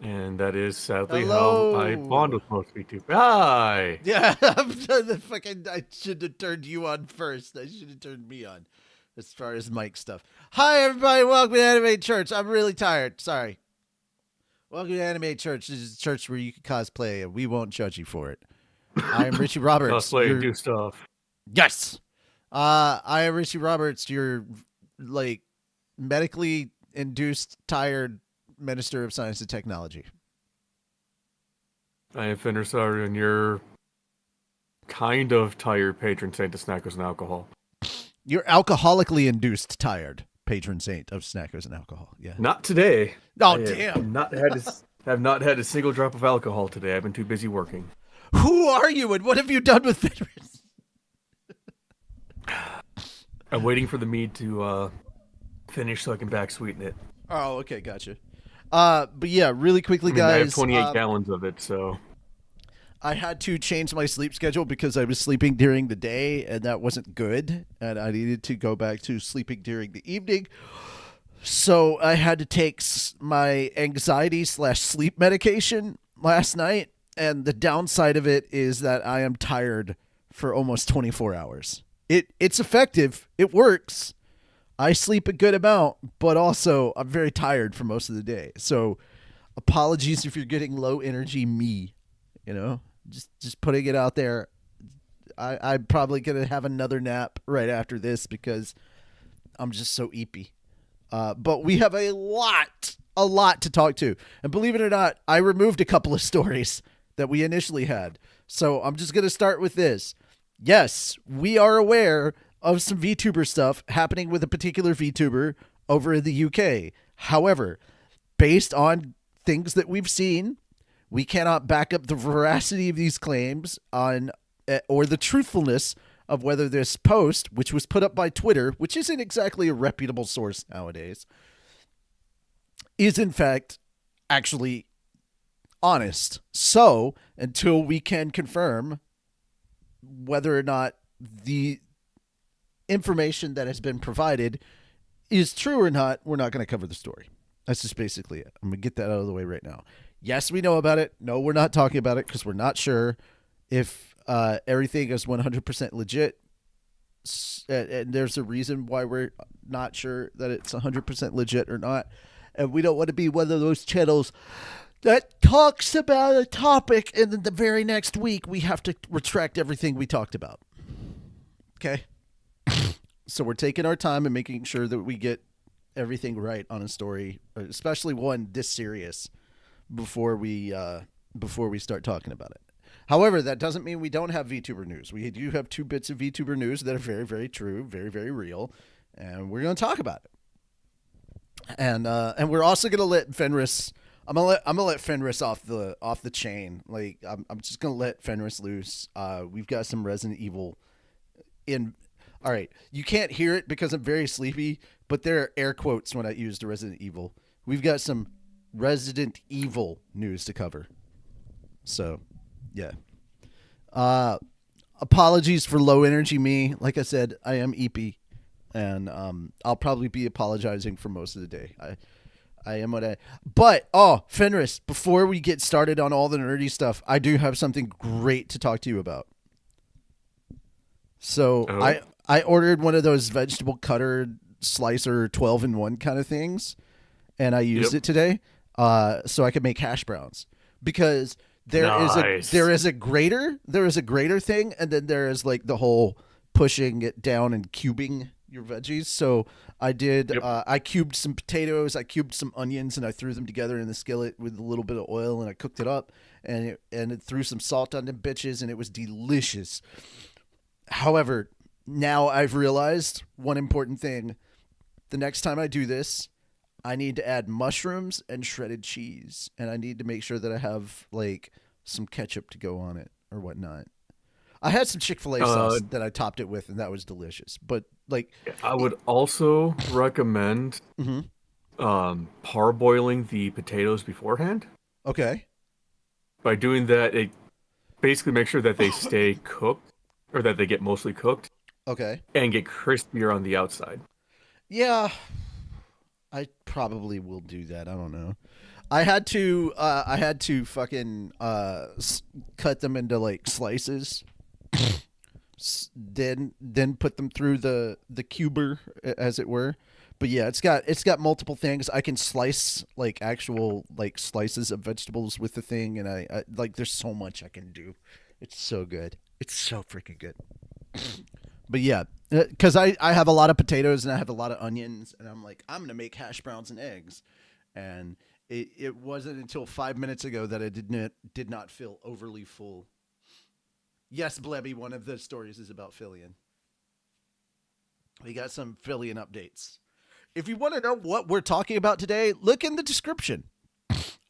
And that is sadly how I bond with most VTubers. Hi! Yeah, I should have turned you on first. I should have turned me on as far as mic stuff. Hi, everybody. Welcome to Anime Church. I'm really tired. Sorry. Welcome to Anime Church. This is a church where you can cosplay and we won't judge you for it. I am Richie Roberts. Cosplay and do stuff. Yes. I am Richie Roberts, your like medically induced tired Minister of Science and Technology. I am Fenrisar, and you're kind of tired patron saint of snackers and alcohol. You're alcoholically induced tired patron saint of snackers and alcohol. Yeah. Not today. Oh, I damn. have not had a single drop of alcohol today. I've been too busy working. Who are you and what have you done with Fenris? I'm waiting for the mead to finish so I can back sweeten it. Oh, okay, gotcha. But yeah, really quickly, guys. I have 28 gallons of it, so I had to change my sleep schedule because I was sleeping during the day, and that wasn't good. And I needed to go back to sleeping during the evening. So I had to take my anxiety/sleep medication last night. And the downside of it is that I am tired for almost 24 hours. It's effective. It works. I sleep a good amount, but also I'm very tired for most of the day. So apologies if you're getting low energy me, you know, just putting it out there. I'm probably going to have another nap right after this because I'm just so eepy. But we have a lot to talk to. And believe it or not, I removed a couple of stories that we initially had. So I'm just going to start with this. Yes, we are aware of some VTuber stuff happening with a particular VTuber over in the UK. However, based on things that we've seen, we cannot back up the veracity of these claims on or the truthfulness of whether this post, which was put up by Twitter, which isn't exactly a reputable source nowadays, is in fact actually honest. So, until we can confirm whether or not the information that has been provided is true or not, we're not going to cover the story. That's just basically it. I'm going to get that out of the way right now. Yes, we know about it. No, we're not talking about it because we're not sure if everything is 100% legit. And there's a reason why we're not sure that it's 100% legit or not. And we don't want to be one of those channels that talks about a topic and then the very next week we have to retract everything we talked about. Okay? So we're taking our time and making sure that we get everything right on a story, especially one this serious, before we start talking about it. However, that doesn't mean we don't have VTuber news. We do have 2 bits of VTuber news that are very, very true, very, very real, and we're going to talk about it. And we're also going to let Fenris. I'm gonna let Fenris off the chain. Like I'm just gonna let Fenris loose. We've got some Resident Evil in. All right, you can't hear it because I'm very sleepy, but there are air quotes when I use the Resident Evil. We've got some Resident Evil news to cover. So, yeah. Apologies for low energy me. Like I said, I am eepy, and I'll probably be apologizing for most of the day. I am what I. But Fenris, before we get started on all the nerdy stuff, I do have something great to talk to you about. So I ordered one of those vegetable cutter slicer 12-in-1 kind of things, and I used it today, so I could make hash browns because there is a grater thing, and then there is like the whole pushing it down and cubing your veggies. So I did. I cubed some potatoes, I cubed some onions, and I threw them together in the skillet with a little bit of oil, and I cooked it up, and it threw some salt on them bitches, and it was delicious. However, now I've realized one important thing. The next time I do this, I need to add mushrooms and shredded cheese, and I need to make sure that I have like some ketchup to go on it or whatnot. I had some Chick-fil-A sauce that I topped it with, and that was delicious. But like, I would also recommend parboiling the potatoes beforehand. Okay. By doing that, it basically makes sure that they stay cooked, or that they get mostly cooked. Okay. And get crispier on the outside. Yeah, I probably will do that. I don't know. I had to fucking cut them into like slices. Then put them through the cuber, as it were. But yeah, it's got multiple things. I can slice like actual like slices of vegetables with the thing, and I like there's so much I can do. It's so good. It's so freaking good. But yeah, because I have a lot of potatoes and I have a lot of onions, and I'm like I'm gonna make hash browns and eggs, and it wasn't until 5 minutes ago that I did not feel overly full. Yes, Blebby, one of the stories is about Fillion. We got some Fillion updates. If you want to know what we're talking about today, look in the description.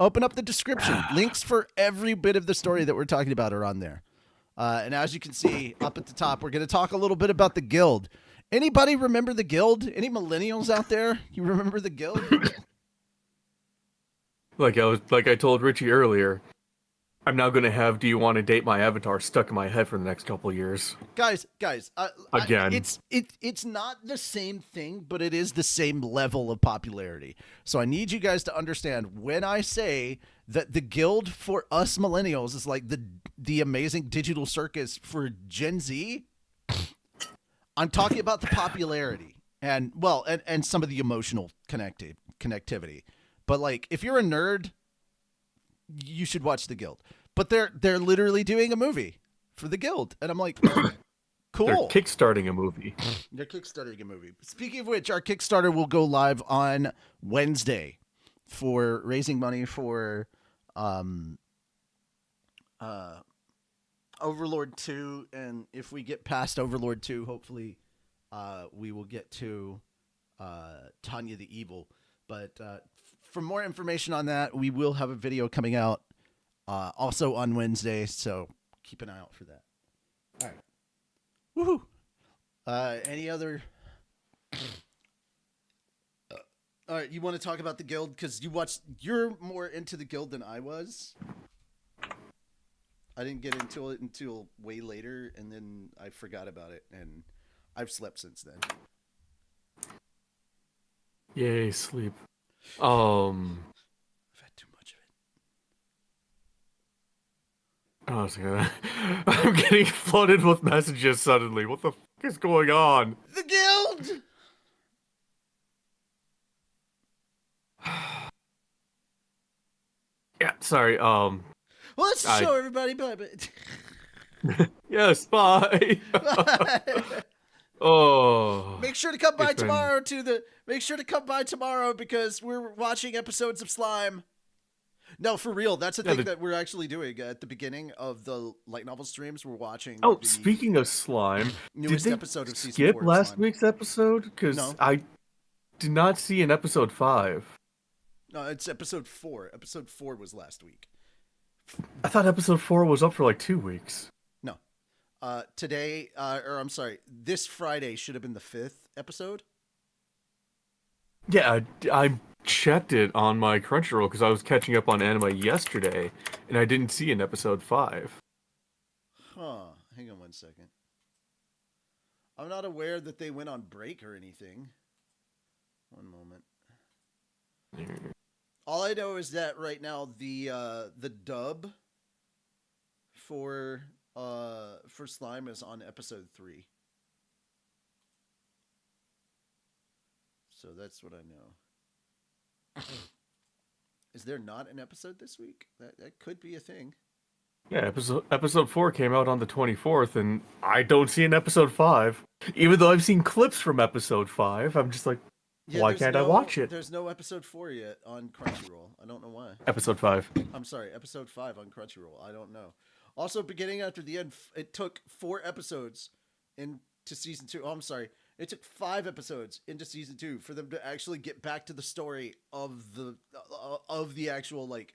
Open up the description. Links for every bit of the story that we're talking about are on there. And as you can see up at the top, we're going to talk a little bit about the guild. Anybody remember the guild? Any millennials out there? You remember the guild? Like I told Richie earlier, I'm now gonna have "Do you want to date my avatar" stuck in my head for the next couple of years. guys, Again. it's not the same thing, but it is the same level of popularity. So I need you guys to understand when I say that the guild for us millennials is like the amazing digital circus for Gen Z. I'm talking about the popularity and and some of the emotional connectivity. But like if you're a nerd, you should watch the guild. But they're literally doing a movie for the guild, and I'm like, They're cool. kickstarting a movie. They're kickstarting a movie. Speaking of which, our Kickstarter will go live on Wednesday for raising money for uh Overlord 2, and if we get past Overlord 2, hopefully we will get to Tanya the Evil. But for more information on that, we will have a video coming out also on Wednesday, so keep an eye out for that. All right. Woohoo! Any other? All right, you want to talk about the guild because you're more into the guild than I was. I didn't get into it until way later, and then I forgot about it, and I've slept since then. Yay, sleep. I've had too much of it. I was gonna... I'm getting flooded with messages suddenly. What the fuck is going on? The guild. Yeah, sorry. Well, let's show everybody. Bye. Yes, bye. Oh. Make sure to come by It's been- tomorrow Make sure to come by tomorrow because we're watching episodes of Slime. No, for real. That's the thing that we're actually doing at the beginning of the light novel streams. We're watching. Oh, speaking of Slime, newest did they episode of season skip 4 of last Slime. week's episode? Because No. I did not see an episode 5. No, it's episode 4. Episode 4 was last week. I thought episode 4 was up for like 2 weeks. No. Today, or I'm sorry, this Friday should have been the 5th episode. Yeah, I checked it on my Crunchyroll because I was catching up on anime yesterday, and I didn't see an episode 5. Huh. Hang on one second. I'm not aware that they went on break or anything. One moment. All I know is that right now the dub for Slime is on episode 3. So that's what I know. Is there not an episode this week? That could be a thing. Yeah, episode 4 came out on the 24th, and I don't see an episode 5. Even though I've seen clips from episode 5, I'm just like, why can't I watch it? There's no episode 4 yet on Crunchyroll. I don't know why. Episode 5. I'm sorry, episode 5 on Crunchyroll. I don't know. Also, beginning after the end, it took 4 episodes into season 2. Oh, I'm sorry. It took 5 episodes into season 2 for them to actually get back to the story of the actual like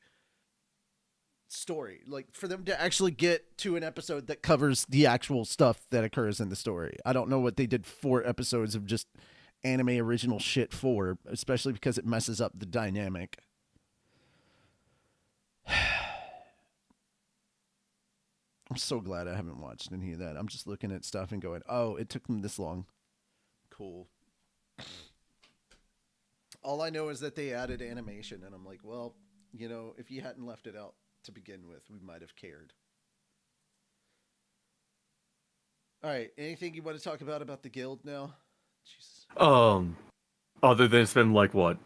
story. Like for them to actually get to an episode that covers the actual stuff that occurs in the story. I don't know what they did 4 episodes of just anime original shit for, especially because it messes up the dynamic. I'm so glad I haven't watched any of that. I'm just looking at stuff and going, oh, it took them this long. Cool. All I know is that they added animation, and I'm like, well, you know, if you hadn't left it out to begin with, we might have cared. All right, anything you want to talk about the guild now? Jesus. Other than it's been like what,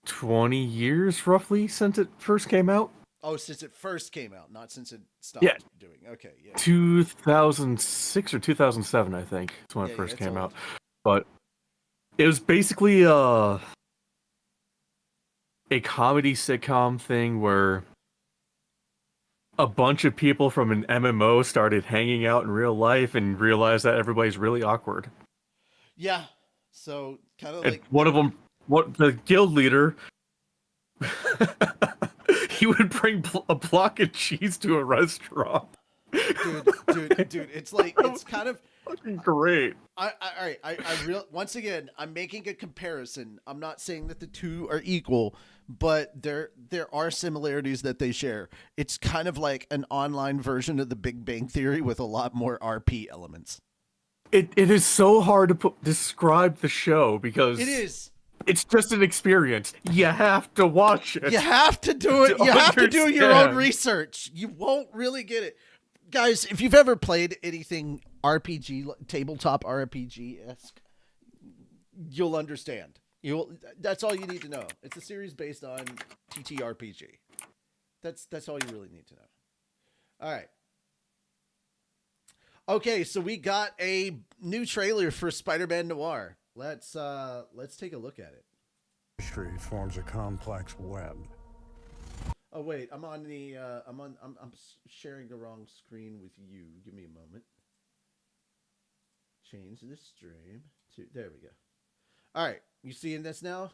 20 years roughly since it first came out. Oh, since it first came out, not since it stopped Yeah. doing. Okay, yeah. 2006 or 2007, I think, is when Yeah, it first it's came old. out. But it was basically a comedy sitcom thing where a bunch of people from an MMO started hanging out in real life and realized that everybody's really awkward. Yeah. So kind of And like one of them, what the guild leader, he would bring a block of cheese to a restaurant. dude, it's like it's kind of Fucking great. Once again, I'm making a comparison. I'm not saying that the two are equal, but there are similarities that they share. It's kind of like an online version of the Big Bang Theory with a lot more RP elements. It is so hard to describe the show because It is. it's just an experience. You have to watch it. You have to do it. To You have to do your own understand. research. You won't really get it. Guys, if you've ever played anything RPG, tabletop RPG-esque, you'll understand. That's all you need to know. It's a series based on TTRPG. That's all you really need to know. All right. Okay, so we got a new trailer for Spider-Man Noir. Let's take a look at it. Street forms a complex web. Oh wait, I'm sharing the wrong screen with you. Give me a moment. Change the stream to there we go. All right, you seeing this now?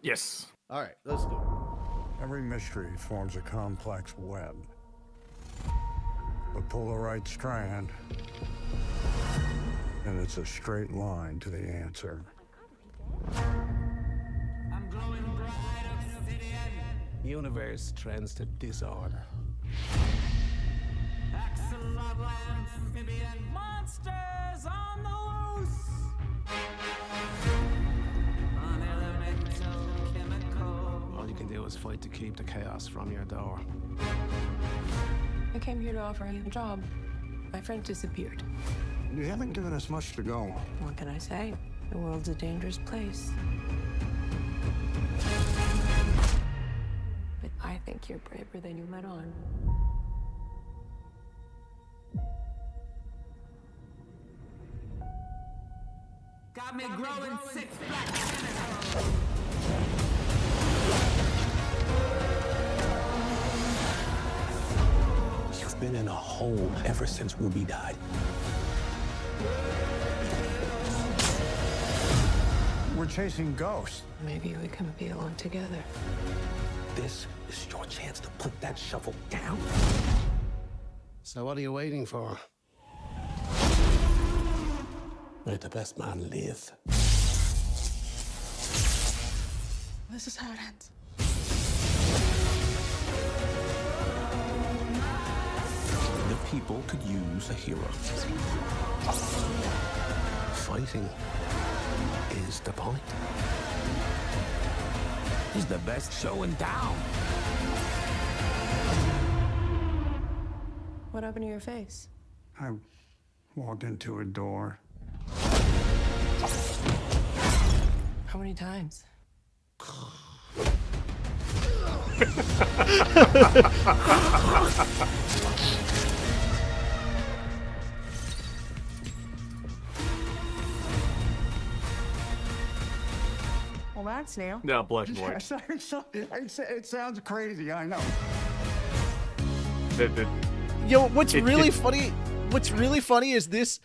Yes. All right, let's go. Every mystery forms a complex web. But pull the right strand, and it's a straight line to the answer. I'm glowing bright obsidian. Universe trends to disorder. Axolotl amphibian. Monsters on the loose. Unelemental chemical. All you can do is fight to keep the chaos from your door. I came here to offer him a job. My friend disappeared. You haven't given us much to go. What can I say? The world's a dangerous place. But I think you're braver than you let on. Got me growing 6 black tentacles. You've been in a hole ever since Ruby died. We're chasing ghosts. Maybe we can be alone together. This is your chance to put that shovel down. So what are you waiting for? Let the best man live. This is how it ends. The people could use a hero. Fighting is the point. He's the best show in town. What happened to your face? I walked into a door. How many times? Well, that's new. Now black and white. It sounds crazy, I know. Yo, what's It- really it- funny? What's really funny is this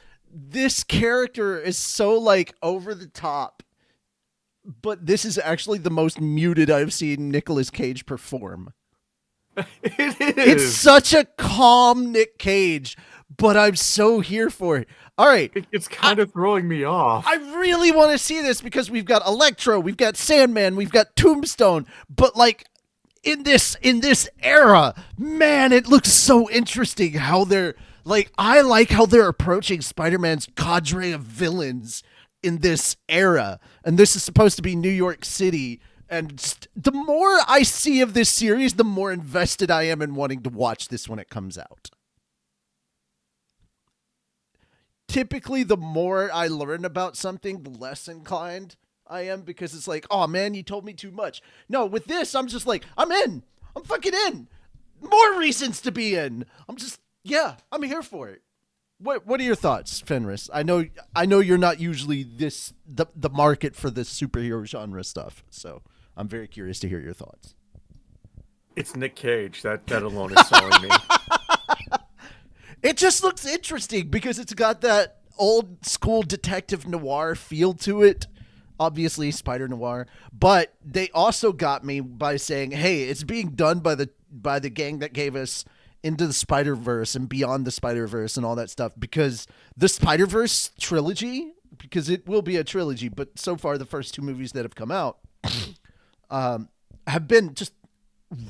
character is so like over the top, but this is actually the most muted I've seen Nicolas Cage perform. It It's is. such a calm Nick Cage, but I'm so here for it. All right, It's kind of throwing me off. I really want to see this because we've got Electro, we've got Sandman, we've got Tombstone, but like in this era, man, it looks so interesting how they're like I like how they're approaching Spider-Man's cadre of villains in this era. And this is supposed to be New York City. And the more I see of this series, the more invested I am in wanting to watch this when it comes out. typically the more I learn about something, the less inclined I am, because it's like, oh man, you told me too much. No, with this, I'm just like, I'm in. I'm fucking in. More reasons to be in. I'm here for it. What are your thoughts, Fenris? I know you're not usually the market for this superhero genre stuff, so I'm very curious to hear your thoughts. It's Nick Cage. That alone is selling me. It just looks interesting because it's got that old school detective noir feel to it. Obviously, Spider Noir, but they also got me by saying, "Hey, it's being done by the gang that gave us Into the Spider-Verse and Beyond the Spider-Verse and all that stuff." Because the Spider-Verse trilogy, because it will be a trilogy, but so far the first two movies that have come out have been just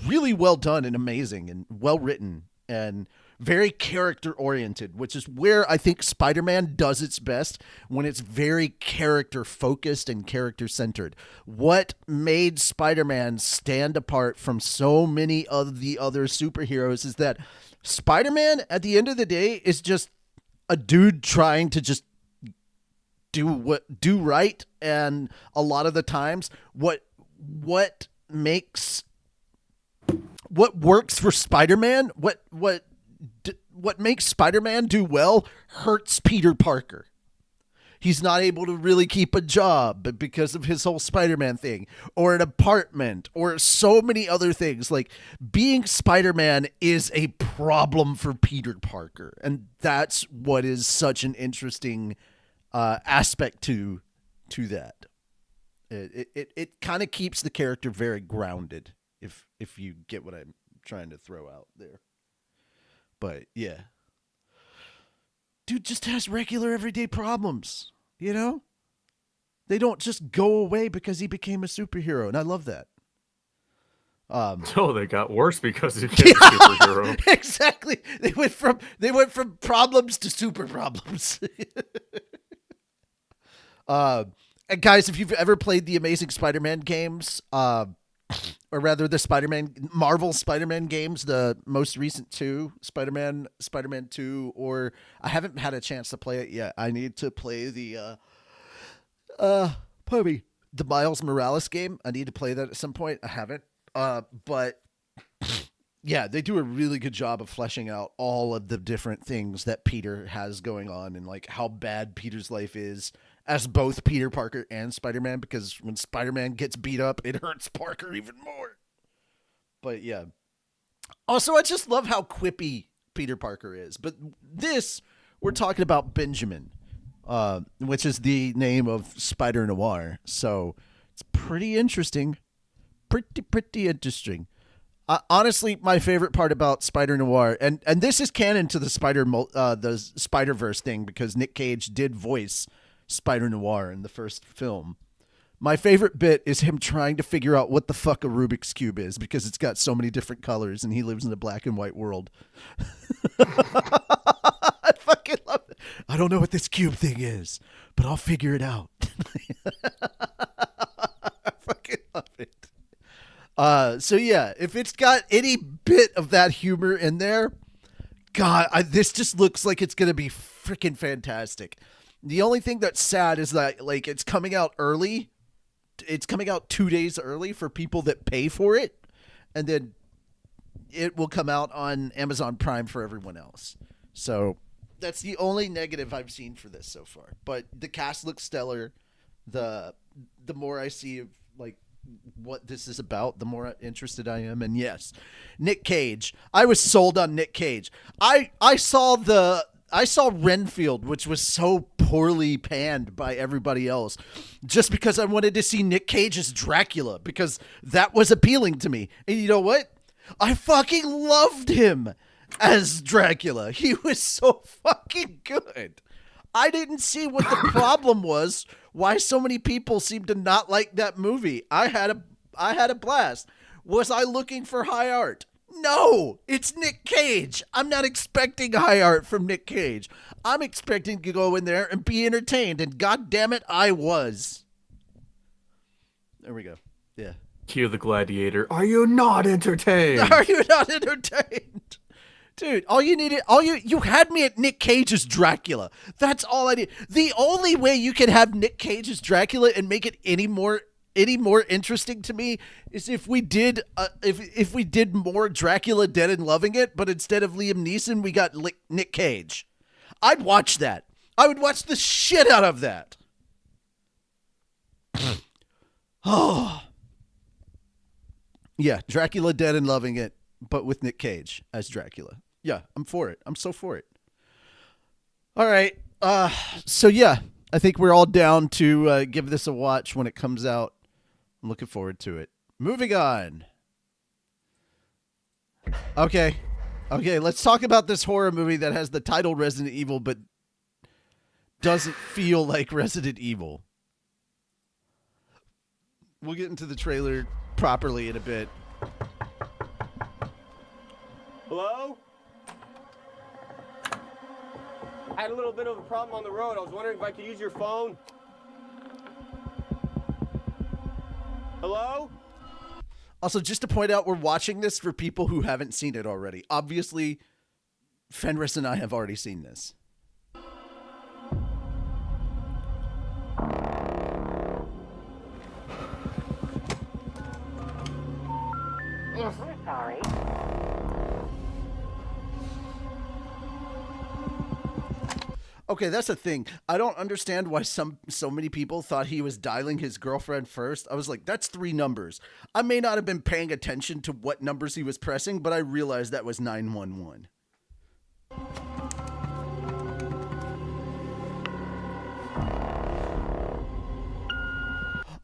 really well done and amazing and well written and very character oriented, which is where I think Spider-Man does its best, when it's very character focused and character centered. What made Spider-Man stand apart from so many of the other superheroes is that Spider-Man at the end of the day is just a dude trying to just do right, and a lot of the times what works for Spider-Man, what makes Spider-Man do well hurts Peter Parker. He's not able to really keep a job because of his whole Spider-Man thing, or an apartment, or so many other things. Like, being Spider-Man is a problem for Peter Parker, and that's what is such an interesting aspect to that. It kind of keeps the character very grounded, if you get what I'm trying to throw out there. But yeah, dude just has regular everyday problems, you know? They don't just go away because he became a superhero, and I love that. No, they got worse because he became a superhero. Exactly. They went from problems to super problems. And guys, if you've ever played the Amazing Spider-Man games, or rather the Marvel Spider-Man games, the most recent two, Spider-Man 2, or I haven't had a chance to play it yet. I need to play the Miles Morales game. I need to play that at some point. I haven't. But yeah, they do a really good job of fleshing out all of the different things that Peter has going on, and like how bad Peter's life is as both Peter Parker and Spider-Man, because when Spider-Man gets beat up, it hurts Parker even more. But yeah. Also, I just love how quippy Peter Parker is. But we're talking about Benjamin, which is the name of Spider Noir. So it's pretty interesting. Pretty interesting. Honestly, my favorite part about Spider Noir, and this is canon to the Spider-Verse thing, because Nick Cage did voice Spider Noir in the first film. My favorite bit is him trying to figure out what the fuck a Rubik's Cube is, because it's got so many different colors and he lives in a black and white world. I fucking love it. I don't know what this cube thing is, but I'll figure it out. I fucking love it. So yeah, if it's got any bit of that humor in there, God, this just looks like it's going to be freaking fantastic. The only thing that's sad is that, like, it's coming out early. It's coming out 2 days early for people that pay for it, and then it will come out on Amazon Prime for everyone else. So that's the only negative I've seen for this so far. But the cast looks stellar. The more I see of, like, what this is about, the more interested I am. And yes, Nick Cage. I was sold on Nick Cage. I saw Renfield, which was so poorly panned by everybody else, just because I wanted to see Nick Cage as Dracula, because that was appealing to me. And you know what? I fucking loved him as Dracula. He was so fucking good. I didn't see what the problem was, why so many people seem to not like that movie. I had a blast. Was I looking for high art? No, it's Nick Cage. I'm not expecting high art from Nick Cage. I'm expecting to go in there and be entertained, and god damn it, I was. There we go. Yeah. Cue the gladiator. Are you not entertained? Are you not entertained? Dude, you had me at Nick Cage's Dracula. That's all I need. The only way you can have Nick Cage's Dracula and make it any more interesting to me is if we did if we did more Dracula Dead and Loving It, but instead of Liam Neeson, we got Nick Cage. I'd watch that. I would watch the shit out of that. Oh. Yeah, Dracula Dead and Loving It, but with Nick Cage as Dracula. Yeah, I'm for it. I'm so for it. All right. So yeah, I think we're all down to give this a watch when it comes out. I'm looking forward to it. Moving on. Okay, let's talk about this horror movie that has the title Resident Evil, but doesn't feel like Resident Evil. We'll get into the trailer properly in a bit. Hello? I had a little bit of a problem on the road. I was wondering if I could use your phone. Hello? Also, just to point out, we're watching this for people who haven't seen it already. Obviously, Fenris and I have already seen this. Yes, we're sorry. Okay, that's the thing. I don't understand why so many people thought he was dialing his girlfriend first. I was like, that's 3 numbers. I may not have been paying attention to what numbers he was pressing, but I realized that was 911.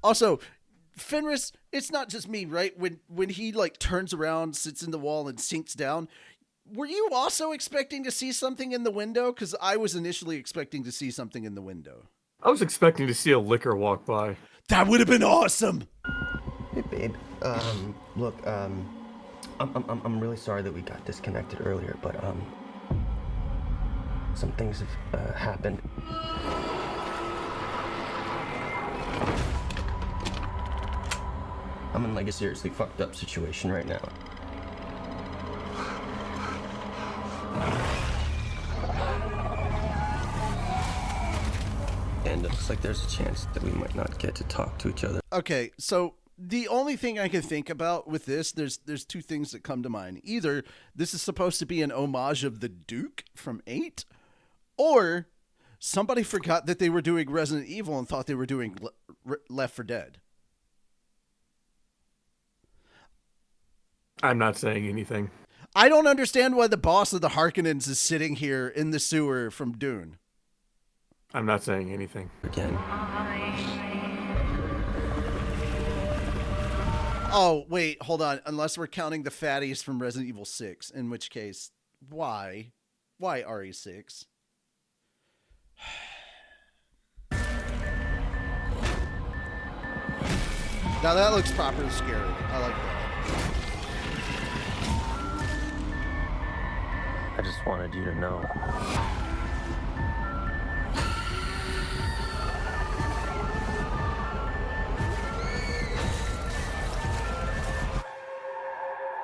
Also, Fenris, it's not just me, right? When he like turns around, sits in the wall, and sinks down, were you also expecting to see something in the window? Because I was initially expecting to see something in the window. I was expecting to see a liquor walk by. That would have been awesome. Hey, babe. Look, I'm really sorry that we got disconnected earlier, but some things have happened. I'm in like a seriously fucked up situation right now. And it looks like there's a chance that we might not get to talk to each other. Okay, so the only thing I can think about with this, there's 2 things that come to mind. Either this is supposed to be an homage of the Duke from 8, or somebody forgot that they were doing Resident Evil and thought they were doing Left 4 Dead. I'm not saying anything. I don't understand why the boss of the Harkonnens is sitting here in the sewer from Dune. I'm not saying anything. Again. Oh, wait, hold on. Unless we're counting the fatties from Resident Evil 6, in which case, why? Why RE6? Now that looks properly scary. I like that. I just wanted you to know.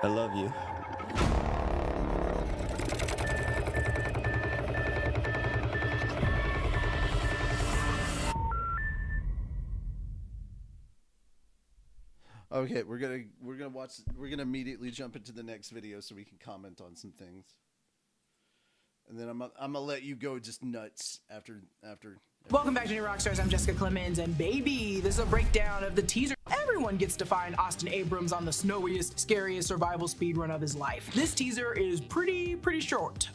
I love you. Okay, we're gonna immediately jump into the next video so we can comment on some things. And then I'm gonna let you go just nuts after. Welcome back to New Rockstars. I'm Jessica Clemens, and baby, this is a breakdown of the teaser. Everyone gets to find Austin Abrams on the snowiest, scariest survival speedrun of his life. This teaser is pretty short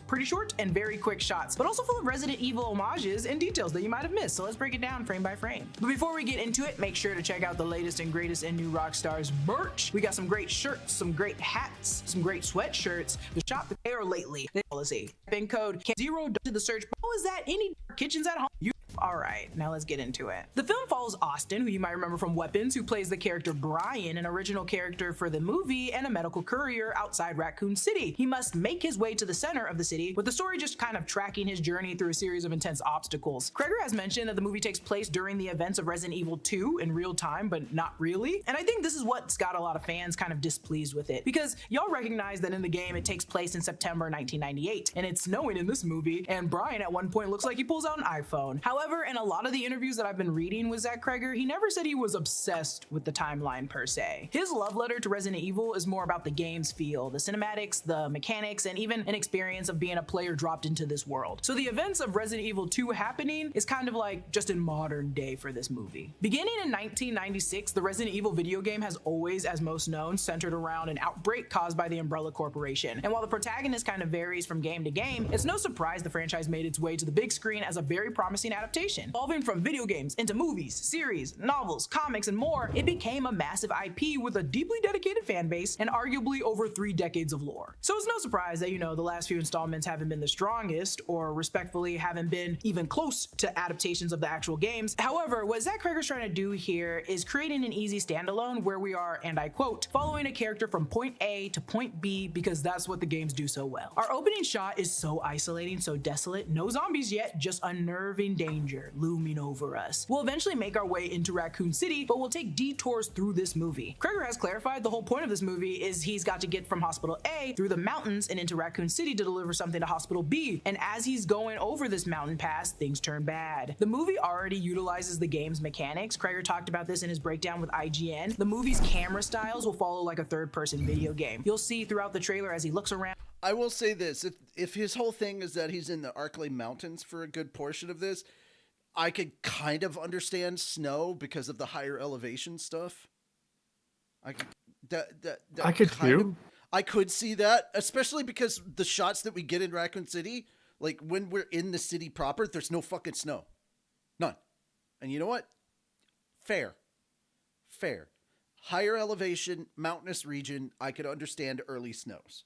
and very quick shots, but also full of Resident Evil homages and details that you might have missed. So let's break it down frame by frame. But before we get into it, make sure to check out the latest and greatest in New Rockstars merch. We got some great shirts, some great hats, some great sweatshirts. The shop there lately. Policy. Pin code 0 to the search. How is that any kitchens at home? You All right, now let's get into it. The film follows Austin, who you might remember from Weapons, who plays the character Brian, an original character for the movie and a medical courier outside Raccoon City. He must make his way to the center of the city, with the story just kind of tracking his journey through a series of intense obstacles. Kreger has mentioned that the movie takes place during the events of Resident Evil 2 in real time, but not really. And I think this is what's got a lot of fans kind of displeased with it, because y'all recognize that in the game it takes place in September 1998, and it's snowing in this movie, and Brian at one point looks like he pulls out an iPhone. However, in a lot of the interviews that I've been reading with Zach Kreger, he never said he was obsessed with the timeline per se. His love letter to Resident Evil is more about the game's feel, the cinematics, the mechanics, and even an experience of being a player dropped into this world. So the events of Resident Evil 2 happening is kind of like just in modern day for this movie. Beginning in 1996, the Resident Evil video game has always, as most known, centered around an outbreak caused by the Umbrella Corporation. And while the protagonist kind of varies from game to game, it's no surprise the franchise made its way to the big screen as a very promising adaptation. Evolving from video games into movies, series, novels, comics, and more, it became a massive IP with a deeply dedicated fan base and arguably over 3 decades of lore. So it's no surprise that, the last few installments haven't been the strongest, or respectfully haven't been even close to adaptations of the actual games. However, what Zach Kreger's trying to do here is creating an easy standalone where we are, and I quote, following a character from point A to point B because that's what the games do so well. Our opening shot is so isolating, so desolate, no zombies yet, just unnerving danger looming over us. We'll eventually make our way into Raccoon City, but we'll take detours through this movie. Kreger has clarified the whole point of this movie is he's got to get from Hospital A through the mountains and into Raccoon City to deliver something to Hospital B, and as he's going over this mountain pass, things turn bad. The movie already utilizes the game's mechanics. Kreger talked about this in his breakdown with IGN. The movie's camera styles will follow like a third-person video game. You'll see throughout the trailer as he looks around. I will say this, if his whole thing is that he's in the Arklay Mountains for a good portion of this, I could kind of understand snow because of the higher elevation stuff. I could see that, especially because the shots that we get in Raccoon City, like when we're in the city proper, there's no fucking snow. None. And you know what? Fair. Higher elevation, mountainous region, I could understand early snows.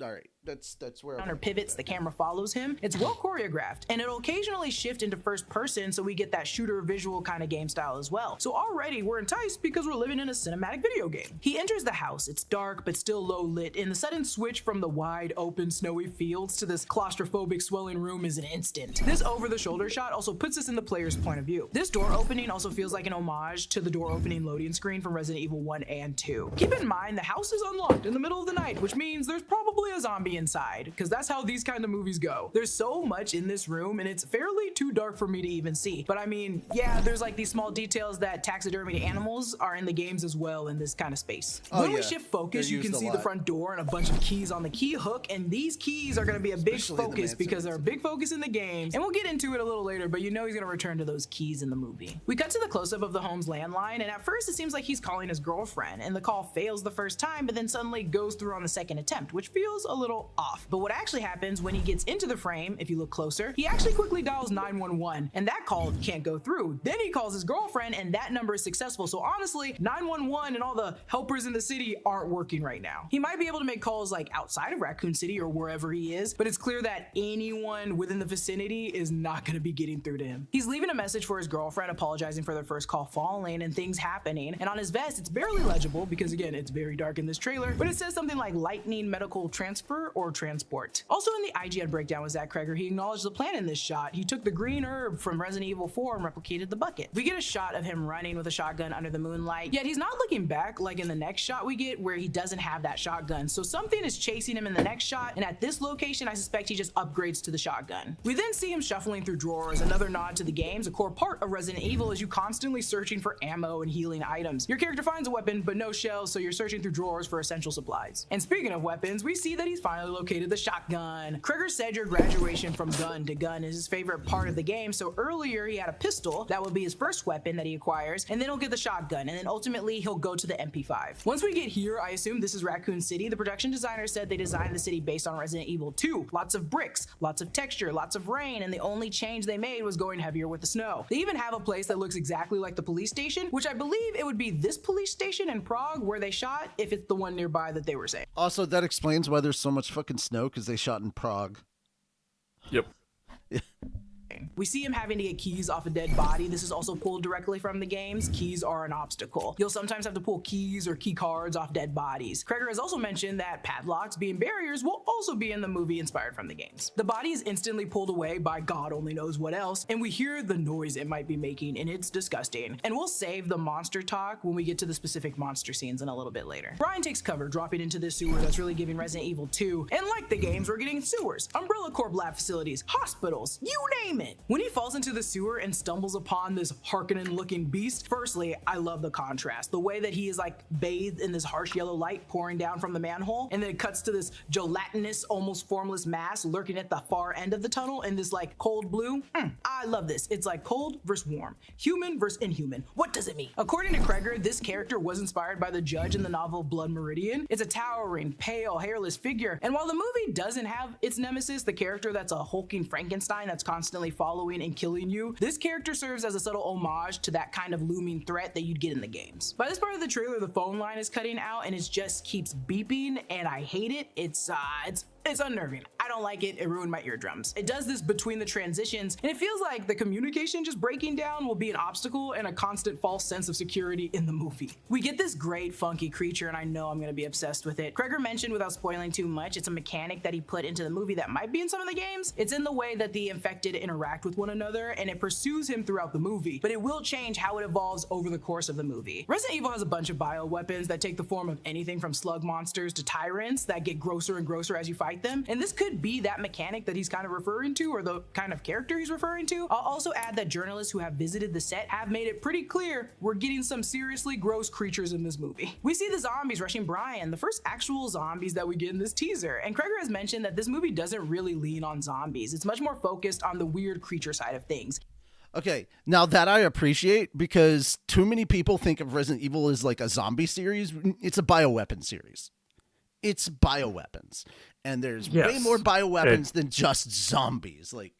All right, that's where or pivots, the camera follows him. It's well choreographed, and it'll occasionally shift into first person, so we get that shooter visual kind of game style as well. So already we're enticed because we're living in a cinematic video game. He enters the house. It's dark but still low lit, and the sudden switch from the wide open snowy fields to this claustrophobic swelling room is an instant. This over-the-shoulder shot also puts us in the player's point of view. This door opening also feels like an homage to the door opening loading screen from Resident Evil 1 and 2. Keep in mind the house is unlocked in the middle of the night, which means there's probably a zombie inside, because that's how these kind of movies go. There's so much in this room and it's fairly too dark for me to even see. But I mean, yeah, there's like these small details that taxidermied animals are in the games as well in this kind of space. When we shift focus, you can see the front door and a bunch of keys on the key hook, and these keys are going to be a big focus because they're a big focus in the games, and we'll get into it a little later, but he's going to return to those keys in the movie. We cut to the close-up of the home's landline, and at first it seems like he's calling his girlfriend, and the call fails the first time, but then suddenly goes through on the second attempt, which feels a little off. But what actually happens when he gets into the frame, if you look closer, he actually quickly dials 911, and that call can't go through. Then he calls his girlfriend, and that number is successful. So honestly, 911 and all the helpers in the city aren't working right now. He might be able to make calls like outside of Raccoon City or wherever he is, but it's clear that anyone within the vicinity is not going to be getting through to him. He's leaving a message for his girlfriend apologizing for their first call falling and things happening, and on his vest it's barely legible because again it's very dark in this trailer, but it says something like lightning medical transfer or transport. Also in the IGN breakdown with Zach Kreger, he acknowledged the plan in this shot. He took the green herb from Resident Evil 4 and replicated the bucket. We get a shot of him running with a shotgun under the moonlight, yet he's not looking back like in the next shot we get where he doesn't have that shotgun. So something is chasing him in the next shot, and at this location I suspect he just upgrades to the shotgun. We then see him shuffling through drawers, another nod to the games. A core part of Resident Evil is you constantly searching for ammo and healing items. Your character finds a weapon but no shells, so you're searching through drawers for essential supplies. And speaking of weapons, we see that he's finally located the shotgun. Kreger said your graduation from gun to gun is his favorite part of the game, so earlier he had a pistol that will be his first weapon that he acquires, and then he'll get the shotgun, and then ultimately he'll go to the MP5. Once we get here, I assume this is Raccoon City. The production designer said they designed the city based on Resident Evil 2. Lots of bricks, lots of texture, lots of rain, and the only change they made was going heavier with the snow. They even have a place that looks exactly like the police station, which I believe it would be this police station in Prague where they shot, if it's the one nearby that they were saying. Also, that explains why there's so much fucking snow, because they shot in Prague. Yep. We see him having to get keys off a dead body. This is also pulled directly from the games. Keys are an obstacle. You'll sometimes have to pull keys or key cards off dead bodies. Kreger has also mentioned that padlocks being barriers will also be in the movie inspired from the games. The body is instantly pulled away by God only knows what else, and we hear the noise it might be making, and it's disgusting. And we'll save the monster talk when we get to the specific monster scenes in a little bit later. Brian takes cover, dropping into this sewer that's really giving Resident Evil 2, and like the games, we're getting sewers, Umbrella Corp lab facilities, hospitals, you name it. When he falls into the sewer and stumbles upon this Harkonnen looking beast, firstly, I love the contrast. The way that he is like bathed in this harsh yellow light pouring down from the manhole, and then it cuts to this gelatinous, almost formless mass lurking at the far end of the tunnel in this like cold blue. I love this. It's like cold versus warm, human versus inhuman. What does it mean? According to Kreger, this character was inspired by the judge in the novel Blood Meridian. It's a towering, pale, hairless figure, and while the movie doesn't have its nemesis, the character that's a hulking Frankenstein that's constantly following and killing you, this character serves as a subtle homage to that kind of looming threat that you'd get in the games. By this part of the trailer, the phone line is cutting out and it just keeps beeping, and I hate it. It's unnerving. I don't like it. It ruined my eardrums. It does this between the transitions, and it feels like the communication just breaking down will be an obstacle and a constant false sense of security in the movie. We get this great funky creature, and I know I'm gonna be obsessed with it. Kreger mentioned, without spoiling too much, it's a mechanic that he put into the movie that might be in some of the games. It's in the way that the infected interact with one another, and it pursues him throughout the movie, but it will change how it evolves over the course of the movie. Resident Evil has a bunch of bioweapons that take the form of anything from slug monsters to tyrants that get grosser and grosser as you fight them, and this could be that mechanic that he's kind of referring to, or the kind of character he's referring to. I'll also add that journalists who have visited the set have made it pretty clear we're getting some seriously gross creatures in this movie. We see the zombies rushing Brian, the first actual zombies that we get in this teaser, and Kreger has mentioned that this movie doesn't really lean on zombies. It's much more focused on the weird creature side of things. Okay, now that I appreciate, because too many people think of Resident Evil as like a zombie series. It's a bioweapon series. It's bioweapons, and there's way more bioweapons than just zombies. Like,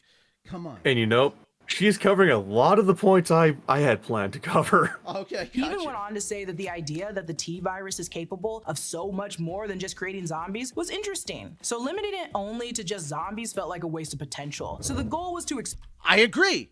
come on. And you know, she's covering a lot of the points I had planned to cover. Okay, gotcha. He even went on to say that the idea that the T virus is capable of so much more than just creating zombies was interesting. So limiting it only to just zombies felt like a waste of potential. So the goal was to I agree.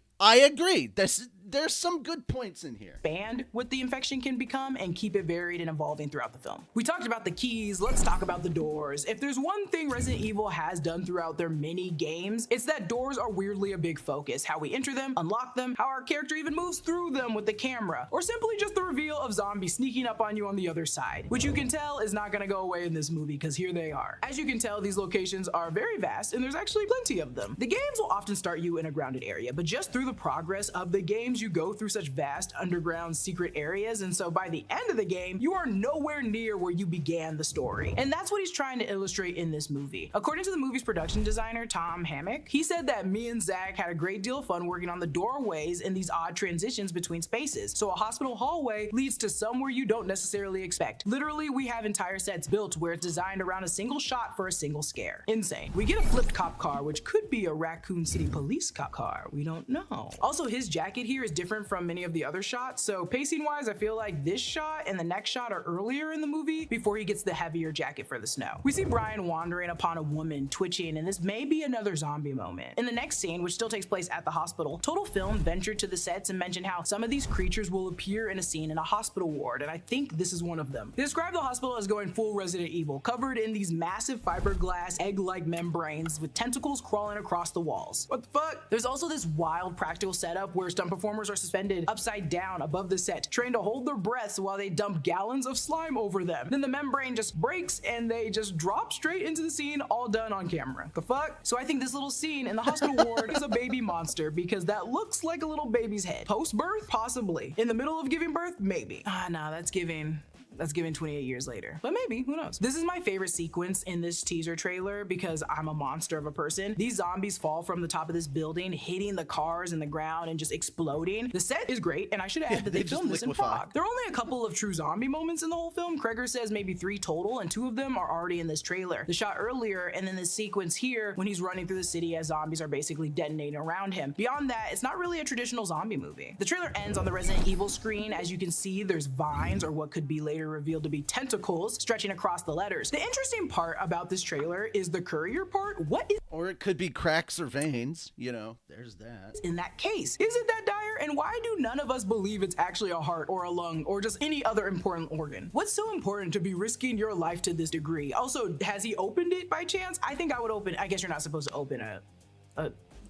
There's some good points in here. Expand what the infection can become and keep it varied and evolving throughout the film. We talked about the keys, let's talk about the doors. If there's one thing Resident Evil has done throughout their many games, it's that doors are weirdly a big focus. How we enter them, unlock them, how our character even moves through them with the camera, or simply just the reveal of zombies sneaking up on you on the other side, which you can tell is not gonna go away in this movie because here they are. As you can tell, these locations are very vast and there's actually plenty of them. The games will often start you in a grounded area, but just through the progress of the games, you go through such vast underground secret areas, and so by the end of the game, you are nowhere near where you began the story. And that's what he's trying to illustrate in this movie. According to the movie's production designer, Tom Hammock, he said that me and Zach had a great deal of fun working on the doorways and these odd transitions between spaces. So a hospital hallway leads to somewhere you don't necessarily expect. Literally, we have entire sets built where it's designed around a single shot for a single scare. Insane. We get a flipped cop car, which could be a Raccoon City police cop car. We don't know. Also, his jacket here is different from many of the other shots, so pacing wise I feel like this shot and the next shot are earlier in the movie before he gets the heavier jacket for the snow. We see Brian wandering upon a woman twitching, and this may be another zombie moment. In the next scene, which still takes place at the hospital, Total Film ventured to the sets and mentioned how some of these creatures will appear in a scene in a hospital ward, and I think this is one of them. They describe the hospital as going full Resident Evil, covered in these massive fiberglass egg-like membranes with tentacles crawling across the walls. What the fuck? There's also this wild practical setup where stunt performers are suspended upside down above the set, trained to hold their breaths while they dump gallons of slime over them. Then the membrane just breaks and they just drop straight into the scene, all done on camera. The fuck? So I think this little scene in the hospital ward is a baby monster because that looks like a little baby's head. Post-birth? Possibly. In the middle of giving birth? Maybe. Nah, that's giving 28 years later. But maybe, who knows? This is my favorite sequence in this teaser trailer because I'm a monster of a person. These zombies fall from the top of this building, hitting the cars and the ground and just exploding. The set is great, and I should add that they filmed this in Prague. There are only a couple of true zombie moments in the whole film. Kreger says maybe 3 total, and 2 of them are already in this trailer. The shot earlier, and then the sequence here when he's running through the city as zombies are basically detonating around him. Beyond that, it's not really a traditional zombie movie. The trailer ends on the Resident Evil screen. As you can see, there's vines, or what could be later later revealed to be tentacles stretching across the letters. The interesting part about this trailer is the courier part. What is, or it could be cracks or veins, you know, there's that. in that case? Is it that dire? And why do none of us believe it's actually a heart or a lung or just any other important organ? What's so important to be risking your life to this degree? Also, has he opened it by chance? I think I would open, I guess you're not supposed to open a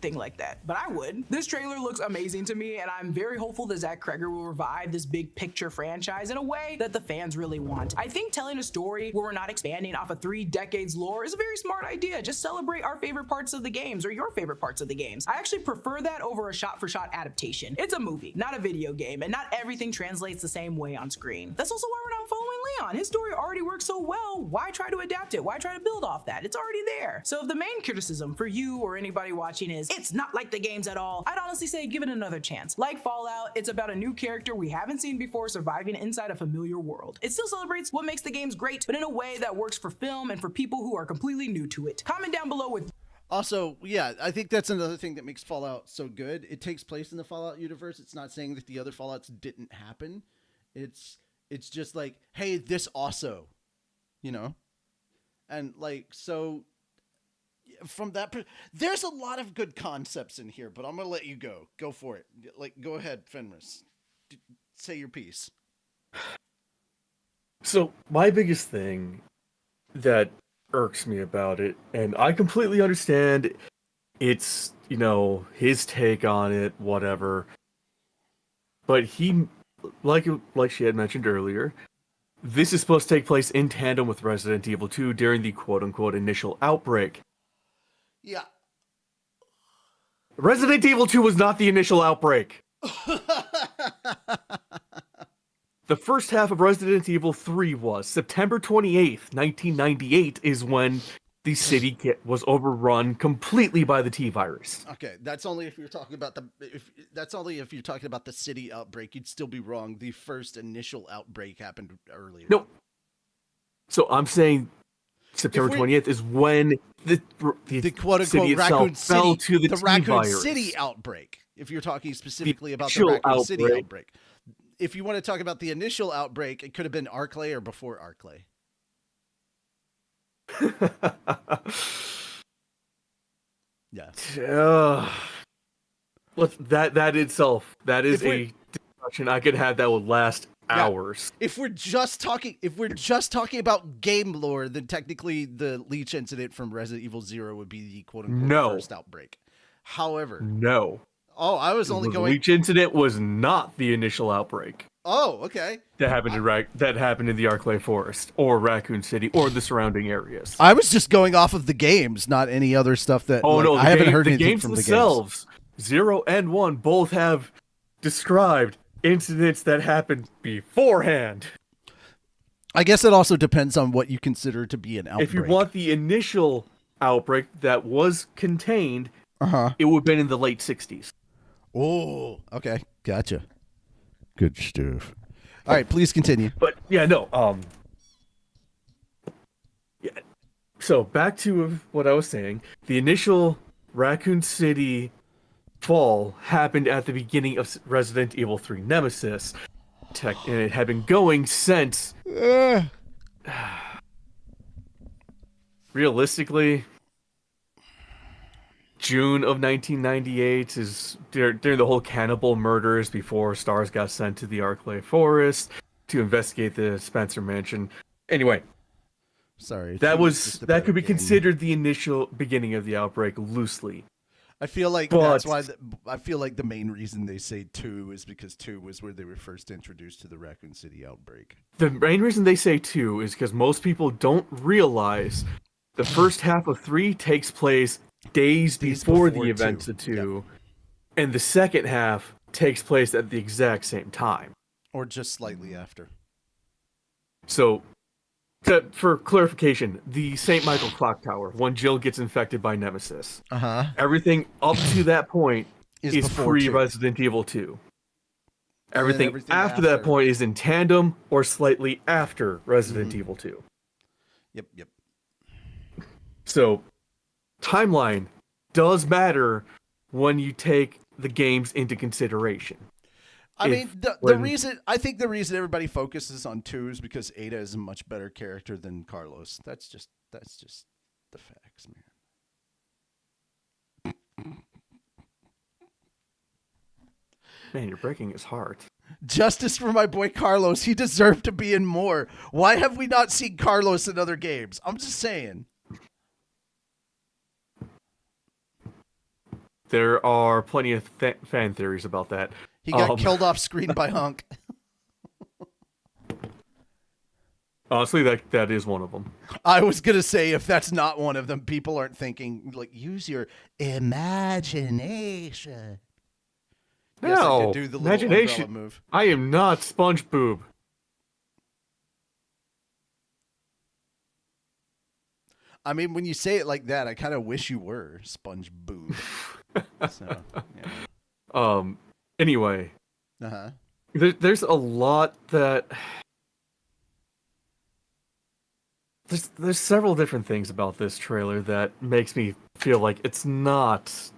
thing like that, but I would. This trailer looks amazing to me, and I'm very hopeful that Zach Kreger will revive this big picture franchise in a way that the fans really want. I think telling a story where we're not expanding off a 3 decades lore is a very smart idea. Just celebrate our favorite parts of the games or your favorite parts of the games. I actually prefer that over a shot-for-shot adaptation. It's a movie, not a video game, and not everything translates the same way on screen. That's also why we're not following Leon. His story already works so well. Why try to adapt it? Why try to build off that? It's already there. So if the main criticism for you or anybody watching is it's not like the games at all, I'd honestly say give it another chance. Like Fallout, it's about a new character we haven't seen before surviving inside a familiar world. It still celebrates what makes the games great, but in a way that works for film and for people who are completely new to it. Comment down below with Also, yeah, I think that's another thing that makes Fallout so good. It takes place in the Fallout universe. It's not saying that the other Fallouts didn't happen. It's just like, hey, this also, you know? And like, so from that, there's a lot of good concepts in here, but I'm going to let you go. Go for it. Like, go ahead, Fenris. Say your piece. So my biggest thing that irks me about it, and I completely understand it's, you know, his take on it, whatever, but he, like she had mentioned earlier, this is supposed to take place in tandem with Resident Evil 2 during the quote-unquote initial outbreak. Yeah. Resident Evil 2 was not the initial outbreak. The first half of Resident Evil 3 was September 28th, 1998 is when the city was overrun completely by the T-virus. Okay, that's only if you're talking about if you're talking about the city outbreak. You'd still be wrong. The first initial outbreak happened earlier. No. So I'm saying September 20th is when the quote-unquote city Raccoon City, fell to the Raccoon T-virus. City outbreak. If you're talking specifically about the initial Raccoon City outbreak. outbreak. If you want to talk about the initial outbreak, it could have been Arclay or before Arclay. Yeah. That itself, that is a discussion I could have that would last hours. If we're just talking about game lore, then technically the leech incident from Resident Evil 0 would be the quote-unquote first outbreak. However, no. Oh, I was only going. The leech incident was not the initial outbreak. Oh, okay. That happened in the Arclay Forest or Raccoon City or the surrounding areas. I was just going off of the games, not any other stuff that. Oh, no, I haven't heard anything from the games themselves. 0 and 1 both have described incidents that happened beforehand. I guess it also depends on what you consider to be an outbreak. If you want the initial outbreak that was contained, it would have been in the late 60s. Oh, okay. Gotcha. Good stuff. All right, please continue. But yeah, no. Yeah. So back to what I was saying. The initial Raccoon City fall happened at the beginning of Resident Evil 3 Nemesis. And it had been going since. Realistically, June of 1998 is during the whole cannibal murders before Stars got sent to the Arclay Forest to investigate the Spencer Mansion. Anyway, sorry, that could be considered the initial beginning of the outbreak loosely. I feel like that's why I feel like the main reason they say 2 is because 2 was where they were first introduced to the Raccoon City outbreak. The main reason they say 2 is because most people don't realize the first half of 3 takes place days before the events of 2, and the second half takes place at the exact same time. Or just slightly after. So, for clarification, the St. Michael Clock Tower, when Jill gets infected by Nemesis, everything up to that point is pre-Resident Evil 2. Everything after that point is in tandem or slightly after Resident Evil 2. Yep. So, timeline does matter when you take the games into consideration. I if mean, the when- reason I think the reason everybody focuses on 2 is because Ada is a much better character than Carlos. That's just the facts, man. Man, you're breaking his heart. Justice for my boy Carlos. He deserved to be in more. Why have we not seen Carlos in other games? I'm just saying. There are plenty of fan theories about that. He got killed off screen by Hunk. Honestly, that is one of them. I was going to say, if that's not one of them, people aren't thinking, like, use your imagination. Yes, I No, did do the little imagination. umbrella move. I am not SpongeBob. I mean, when you say it like that, I kind of wish you were SpongeBob. So, yeah. Anyway, Uh-huh. there's a lot that there's several different things about this trailer that makes me feel like it's not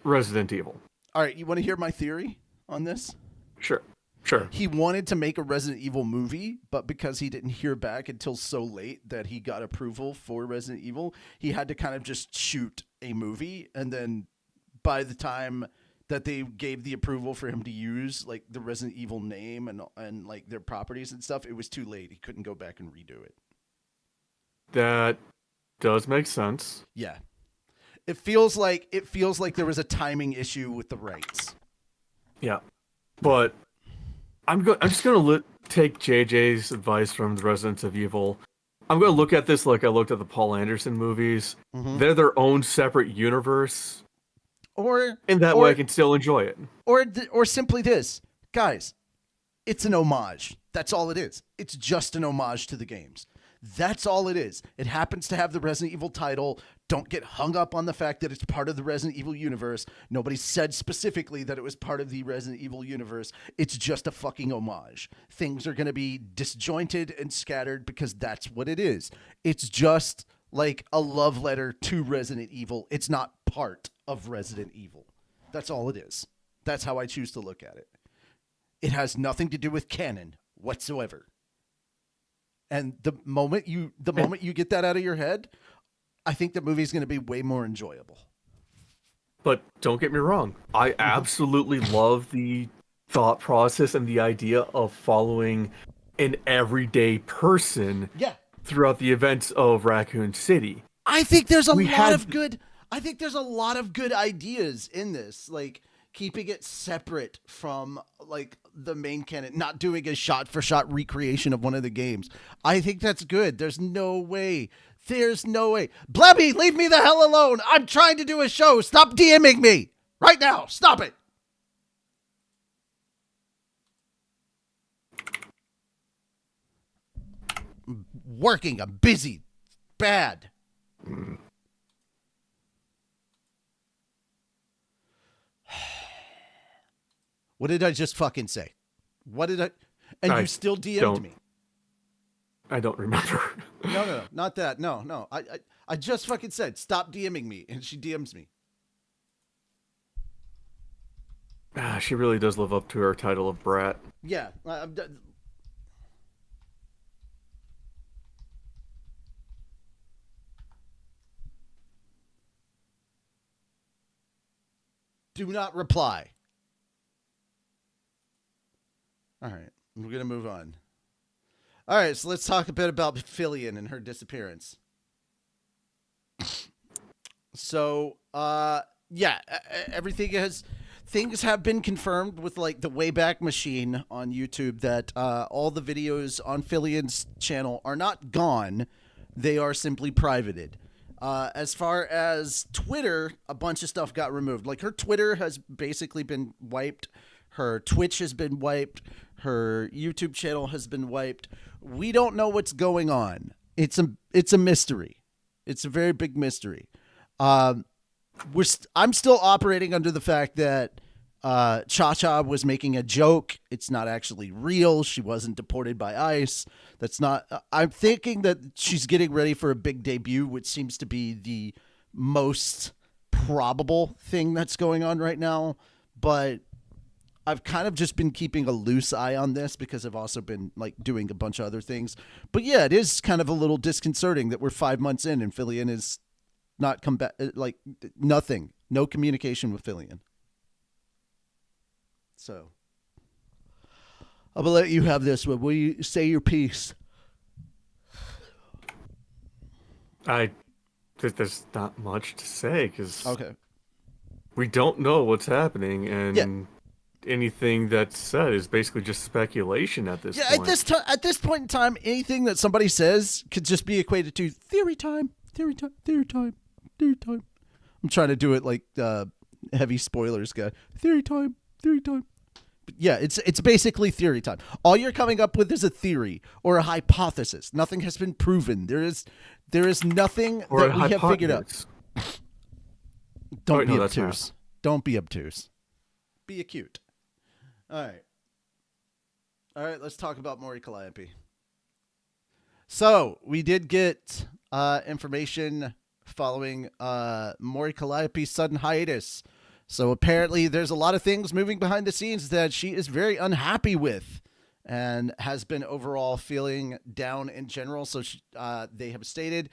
Resident Evil. All right, you want to hear my theory on this? Sure. He wanted to make a Resident Evil movie, but because he didn't hear back until so late that he got approval for Resident Evil, he had to kind of just shoot a movie, and then by the time that they gave the approval for him to use like the Resident Evil name and like their properties and stuff, it was too late. He couldn't go back and redo it. That does make sense. Yeah. It feels like there was a timing issue with the rights. Yeah. But I'm just going to take JJ's advice from the Residents of Evil. I'm going to look at this like I looked at the Paul Anderson movies. Mm-hmm. They're their own separate universe. Or in that way I can still enjoy it. Or simply this. Guys, it's an homage. That's all it is. It's just an homage to the games. That's all it is. It happens to have the Resident Evil title. Don't get hung up on the fact that it's part of the Resident Evil universe. Nobody said specifically that it was part of the Resident Evil universe. It's just a fucking homage. Things are going to be disjointed and scattered because that's what it is. It's just like a love letter to Resident Evil. It's not part of Resident Evil. That's all it is. That's how I choose to look at it. It has nothing to do with canon whatsoever. And the moment you get that out of your head, I think the movie is going to be way more enjoyable. But don't get me wrong. I absolutely love the thought process and the idea of following an everyday person throughout the events of Raccoon City. I think there's a lot of good ideas in this, like keeping it separate from like the main canon, not doing a shot for shot recreation of one of the games. I think that's good. There's no way. Blebby, leave me the hell alone. I'm trying to do a show. Stop DMing me right now. Stop it. I'm working. I'm busy. Bad. What did I just fucking say? What did I... And you still DM'd me. I don't remember. No, not that. No. I just fucking said, stop DMing me. And she DMs me. She really does live up to her title of brat. Yeah. Do not reply. All right, we're going to move on. All right, so let's talk a bit about Fillion and her disappearance. So, things have been confirmed with like the Wayback Machine on YouTube that all the videos on Fillion's channel are not gone. They are simply privated. As far as Twitter, a bunch of stuff got removed. Like her Twitter has basically been wiped. Her Twitch has been wiped. Her YouTube channel has been wiped. We don't know what's going on. It's a mystery. It's a very big mystery. I'm still operating under the fact that Cha-Cha was making a joke. It's not actually real. She wasn't deported by ICE. That's not. I'm thinking that she's getting ready for a big debut, which seems to be the most probable thing that's going on right now. But I've kind of just been keeping a loose eye on this because I've also been like doing a bunch of other things. But yeah, it is kind of a little disconcerting that we're 5 months in and Fillion is not come back. Like nothing, no communication with Fillion. So I'm gonna let you have this one. Will you say your piece? There's not much to say because Okay. we don't know what's happening, and Yeah. anything that's said is basically just speculation at this point. At this point in time, anything that somebody says could just be equated to theory time. I'm trying to do it like heavy spoilers guy. Theory time. But yeah, it's basically theory time. All you're coming up with is a theory or a hypothesis. Nothing has been proven. There is nothing Or that we have figured out. Don't be obtuse. Don't be obtuse. Be acute. All right, let's talk about Maury Calliope. So, we did get information following Maury Calliope's sudden hiatus. So, apparently, there's a lot of things moving behind the scenes that she is very unhappy with and has been overall feeling down in general. So, they have stated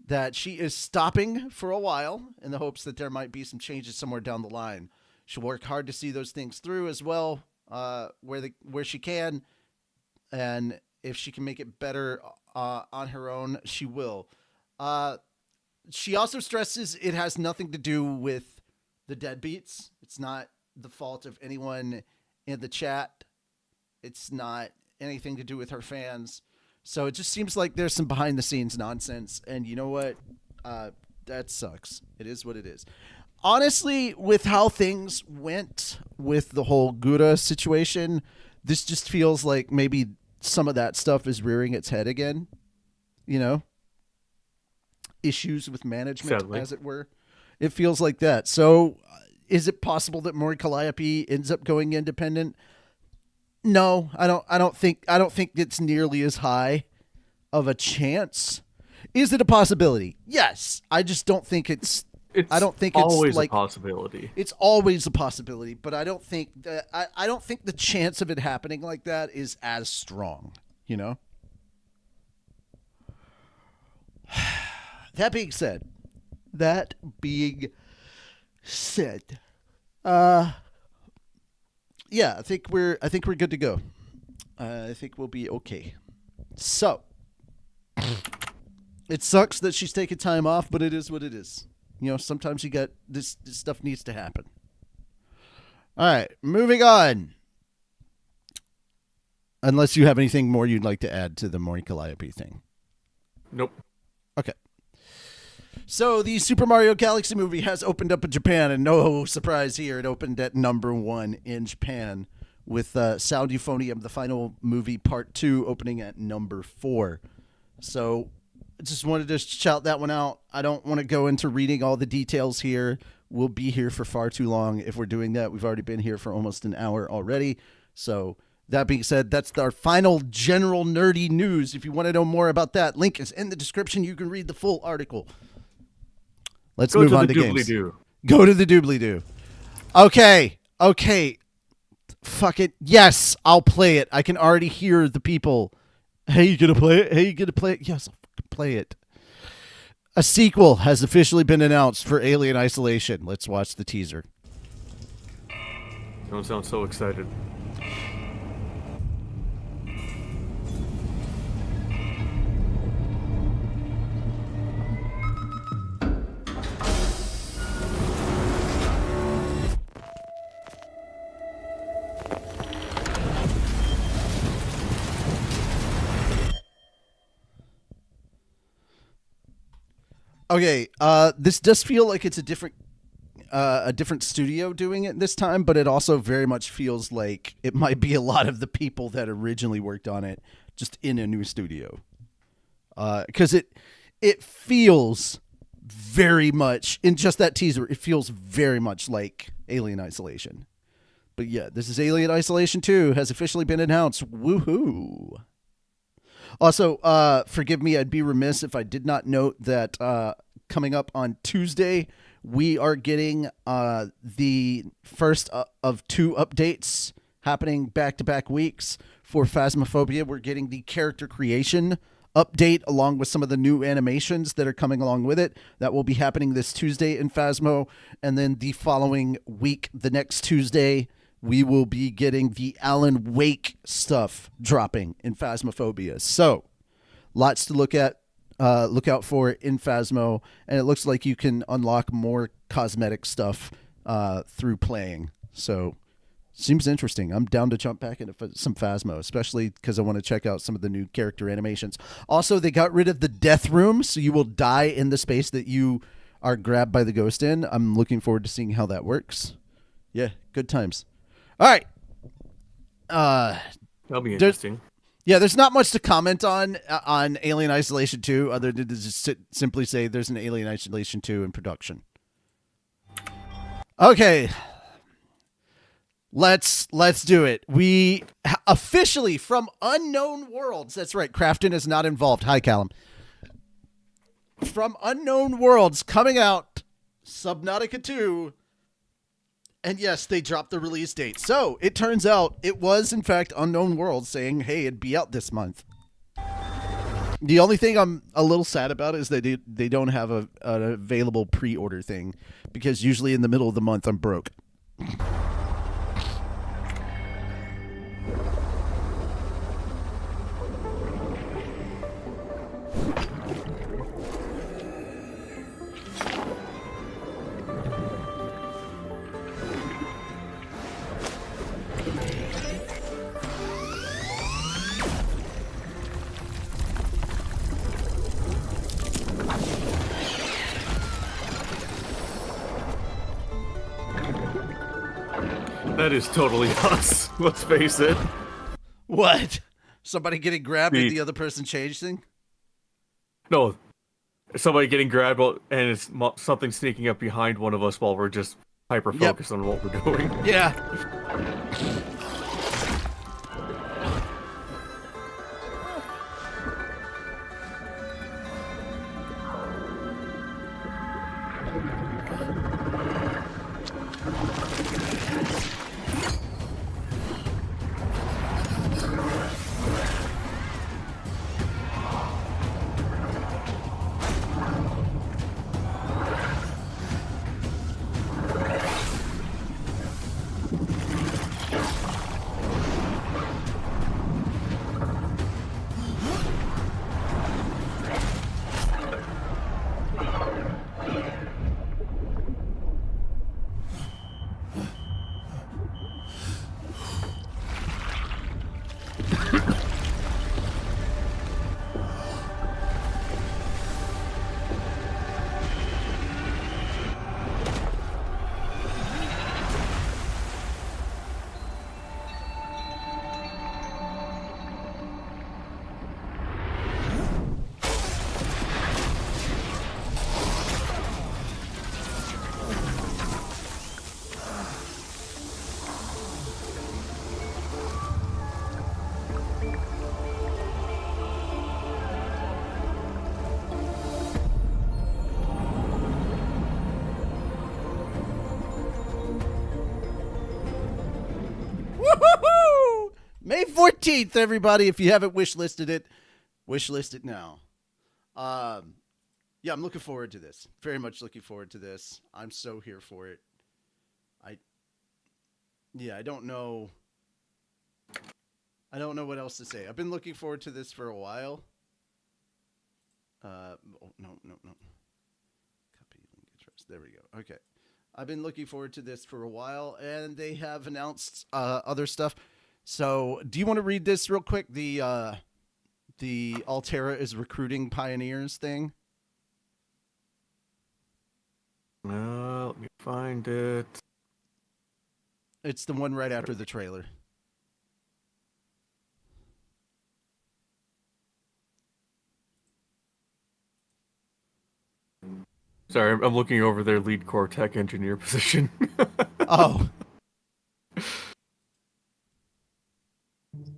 that she is stopping for a while in the hopes that there might be some changes somewhere down the line. She'll work hard to see those things through as well, where she can, and if she can make it better on her own, she will. She also stresses it has nothing to do with the deadbeats. It's not the fault of anyone in the chat. It's not anything to do with her fans. So it just seems like there's some behind the scenes nonsense, and you know what? That sucks. It is what it is. Honestly, with how things went with the whole Gura situation, this just feels like maybe some of that stuff is rearing its head again. You know? Issues with management, Sadly. as it were. It feels like that. So, is it possible that Maury Calliope ends up going independent? No, I don't think it's nearly as high of a chance. Is it a possibility? Yes. I just don't think it's always like a possibility. It's always a possibility, but I don't think the chance of it happening like that is as strong, you know? That being said, yeah, I think we're good to go. I think we'll be okay. So, it sucks that she's taking time off, but it is what it is. You know, sometimes you got this stuff needs to happen. All right, moving on. Unless you have anything more you'd like to add to the Maury Calliope thing. Nope. Okay. So the Super Mario Galaxy movie has opened up in Japan, and no surprise here, it opened at #1 in Japan with Sound Euphonium, the final movie, Part 2, opening at #4. So I just wanted to shout that one out. I don't want to go into reading all the details here. We'll be here for far too long if we're doing that. We've already been here for almost an hour already. So that being said, that's our final general nerdy news. If you want to know more about that, link is in the description. You can read the full article. Let's move on to games. Go to the doobly-doo. Okay. Fuck it. Yes, I'll play it. I can already hear the people. Hey, you gonna play it? Yes, I'll fucking play it. A sequel has officially been announced for Alien Isolation. Let's watch the teaser. Don't sound so excited. Okay, this does feel like it's a different studio doing it this time, but it also very much feels like it might be a lot of the people that originally worked on it just in a new studio. Because it feels very much, in just that teaser, it feels very much like Alien Isolation. But yeah, this is Alien Isolation 2, has officially been announced. Woohoo! Also, forgive me, I'd be remiss if I did not note that coming up on Tuesday, we are getting the first of 2 updates happening back-to-back weeks for Phasmophobia. We're getting the character creation update along with some of the new animations that are coming along with it. That will be happening this Tuesday in Phasmo. And then the following week, the next Tuesday, we will be getting the Alan Wake stuff dropping in Phasmophobia. So lots to look out for in Phasmo. And it looks like you can unlock more cosmetic stuff through playing. So seems interesting. I'm down to jump back into some Phasmo, especially because I want to check out some of the new character animations. Also, they got rid of the death room, so you will die in the space that you are grabbed by the ghost in. I'm looking forward to seeing how that works. Yeah, good times. All right. That'll be interesting. There's not much to comment on Alien Isolation 2 other than to just simply say there's an Alien Isolation 2 in production. Okay. Let's do it. We officially from Unknown Worlds. That's right. Crafton is not involved. Hi, Callum. From Unknown Worlds coming out, Subnautica 2. And yes, they dropped the release date. So it turns out it was, in fact, Unknown Worlds saying, hey, it'd be out this month. The only thing I'm a little sad about is that they don't have an available pre-order thing, because usually in the middle of the month, I'm broke. That is totally us. Let's face it. What? Somebody getting grabbed and the other person chasing? No. Somebody getting grabbed and it's something sneaking up behind one of us while we're just hyper-focused on what we're doing. Yeah. May 14th, everybody. If you haven't wishlisted it, wishlist it now. Yeah, I'm looking forward to this. Very much looking forward to this. I'm so here for it. I don't know. I don't know what else to say. I've been looking forward to this for a while. No. Copy link address. There we go. Okay. I've been looking forward to this for a while, and they have announced other stuff. So, do you want to read this real quick? The Altera is recruiting pioneers thing. Let me find it. It's the one right after the trailer. Sorry, I'm looking over their lead core tech engineer position. Oh.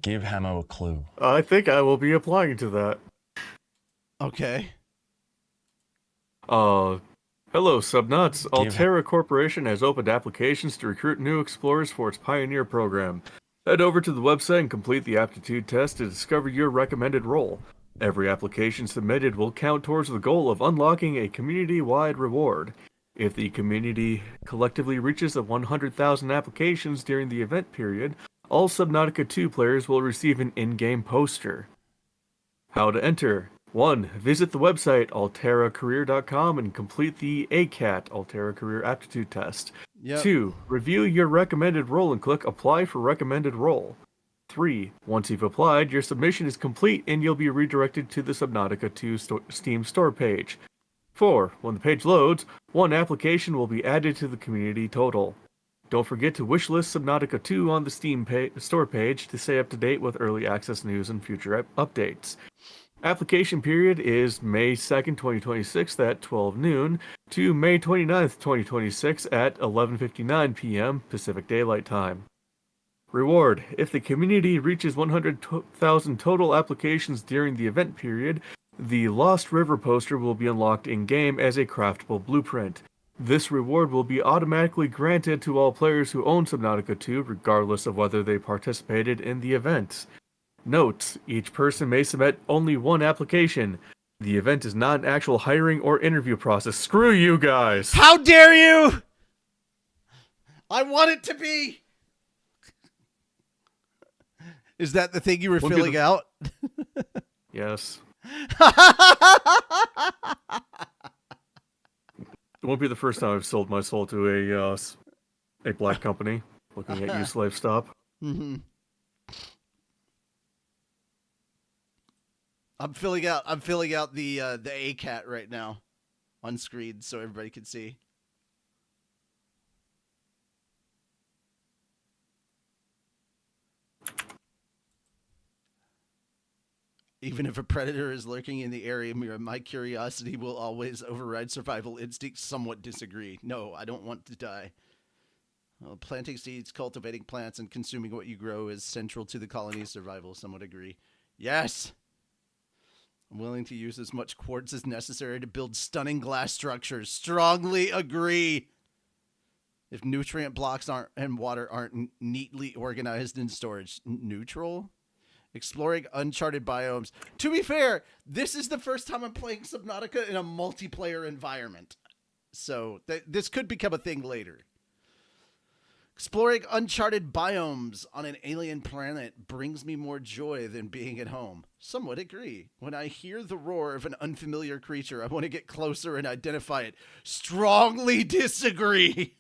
Give Hamo a clue. I think I will be applying to that. Okay. I Hello, Subnuts. Damn it. Altera Corporation has opened applications to recruit new explorers for its Pioneer program. Head over to the website and complete the aptitude test to discover your recommended role. Every application submitted will count towards the goal of unlocking a community-wide reward. If the community collectively reaches the 100,000 applications during the event period, all Subnautica 2 players will receive an in-game poster. How to enter. 1. Visit the website alteracareer.com and complete the ACAT Altera Career Aptitude Test. Yep. 2. Review your recommended role and click Apply for Recommended Role. 3. Once you've applied, your submission is complete and you'll be redirected to the Subnautica 2 Steam store page. 4. When the page loads, one application will be added to the community total. Don't forget to wishlist Subnautica 2 on the Steam store page to stay up to date with early access news and future updates. Application period is May 2nd, 2026 at 12 noon to May 29th, 2026 at 11:59 p.m. Pacific Daylight Time. Reward. If the community reaches 100,000 total applications during the event period, the Lost River poster will be unlocked in-game as a craftable blueprint. This reward will be automatically granted to all players who own Subnautica 2 regardless of whether they participated in the event. Note, each person may submit only one application. The event is not an actual hiring or interview process. Screw you guys! How dare you! I want it to be! Is that the thing you were filling out? Yes. It won't be the first time I've sold my soul to a black company looking at you, slave stop. Mm-hmm. I'm filling out the ACAT right now on screen so everybody can see. Even if a predator is lurking in the area, my curiosity will always override survival instincts. Somewhat disagree. No, I don't want to die. Well, planting seeds, cultivating plants, and consuming what you grow is central to the colony's survival. Somewhat agree. Yes! I'm willing to use as much quartz as necessary to build stunning glass structures. Strongly agree. If nutrient blocks and water aren't neatly organized in storage. Neutral? Exploring uncharted biomes. To be fair, this is the first time I'm playing Subnautica in a multiplayer environment. So this could become a thing later. Exploring uncharted biomes on an alien planet brings me more joy than being at home. Somewhat agree. When I hear the roar of an unfamiliar creature, I want to get closer and identify it. Strongly disagree.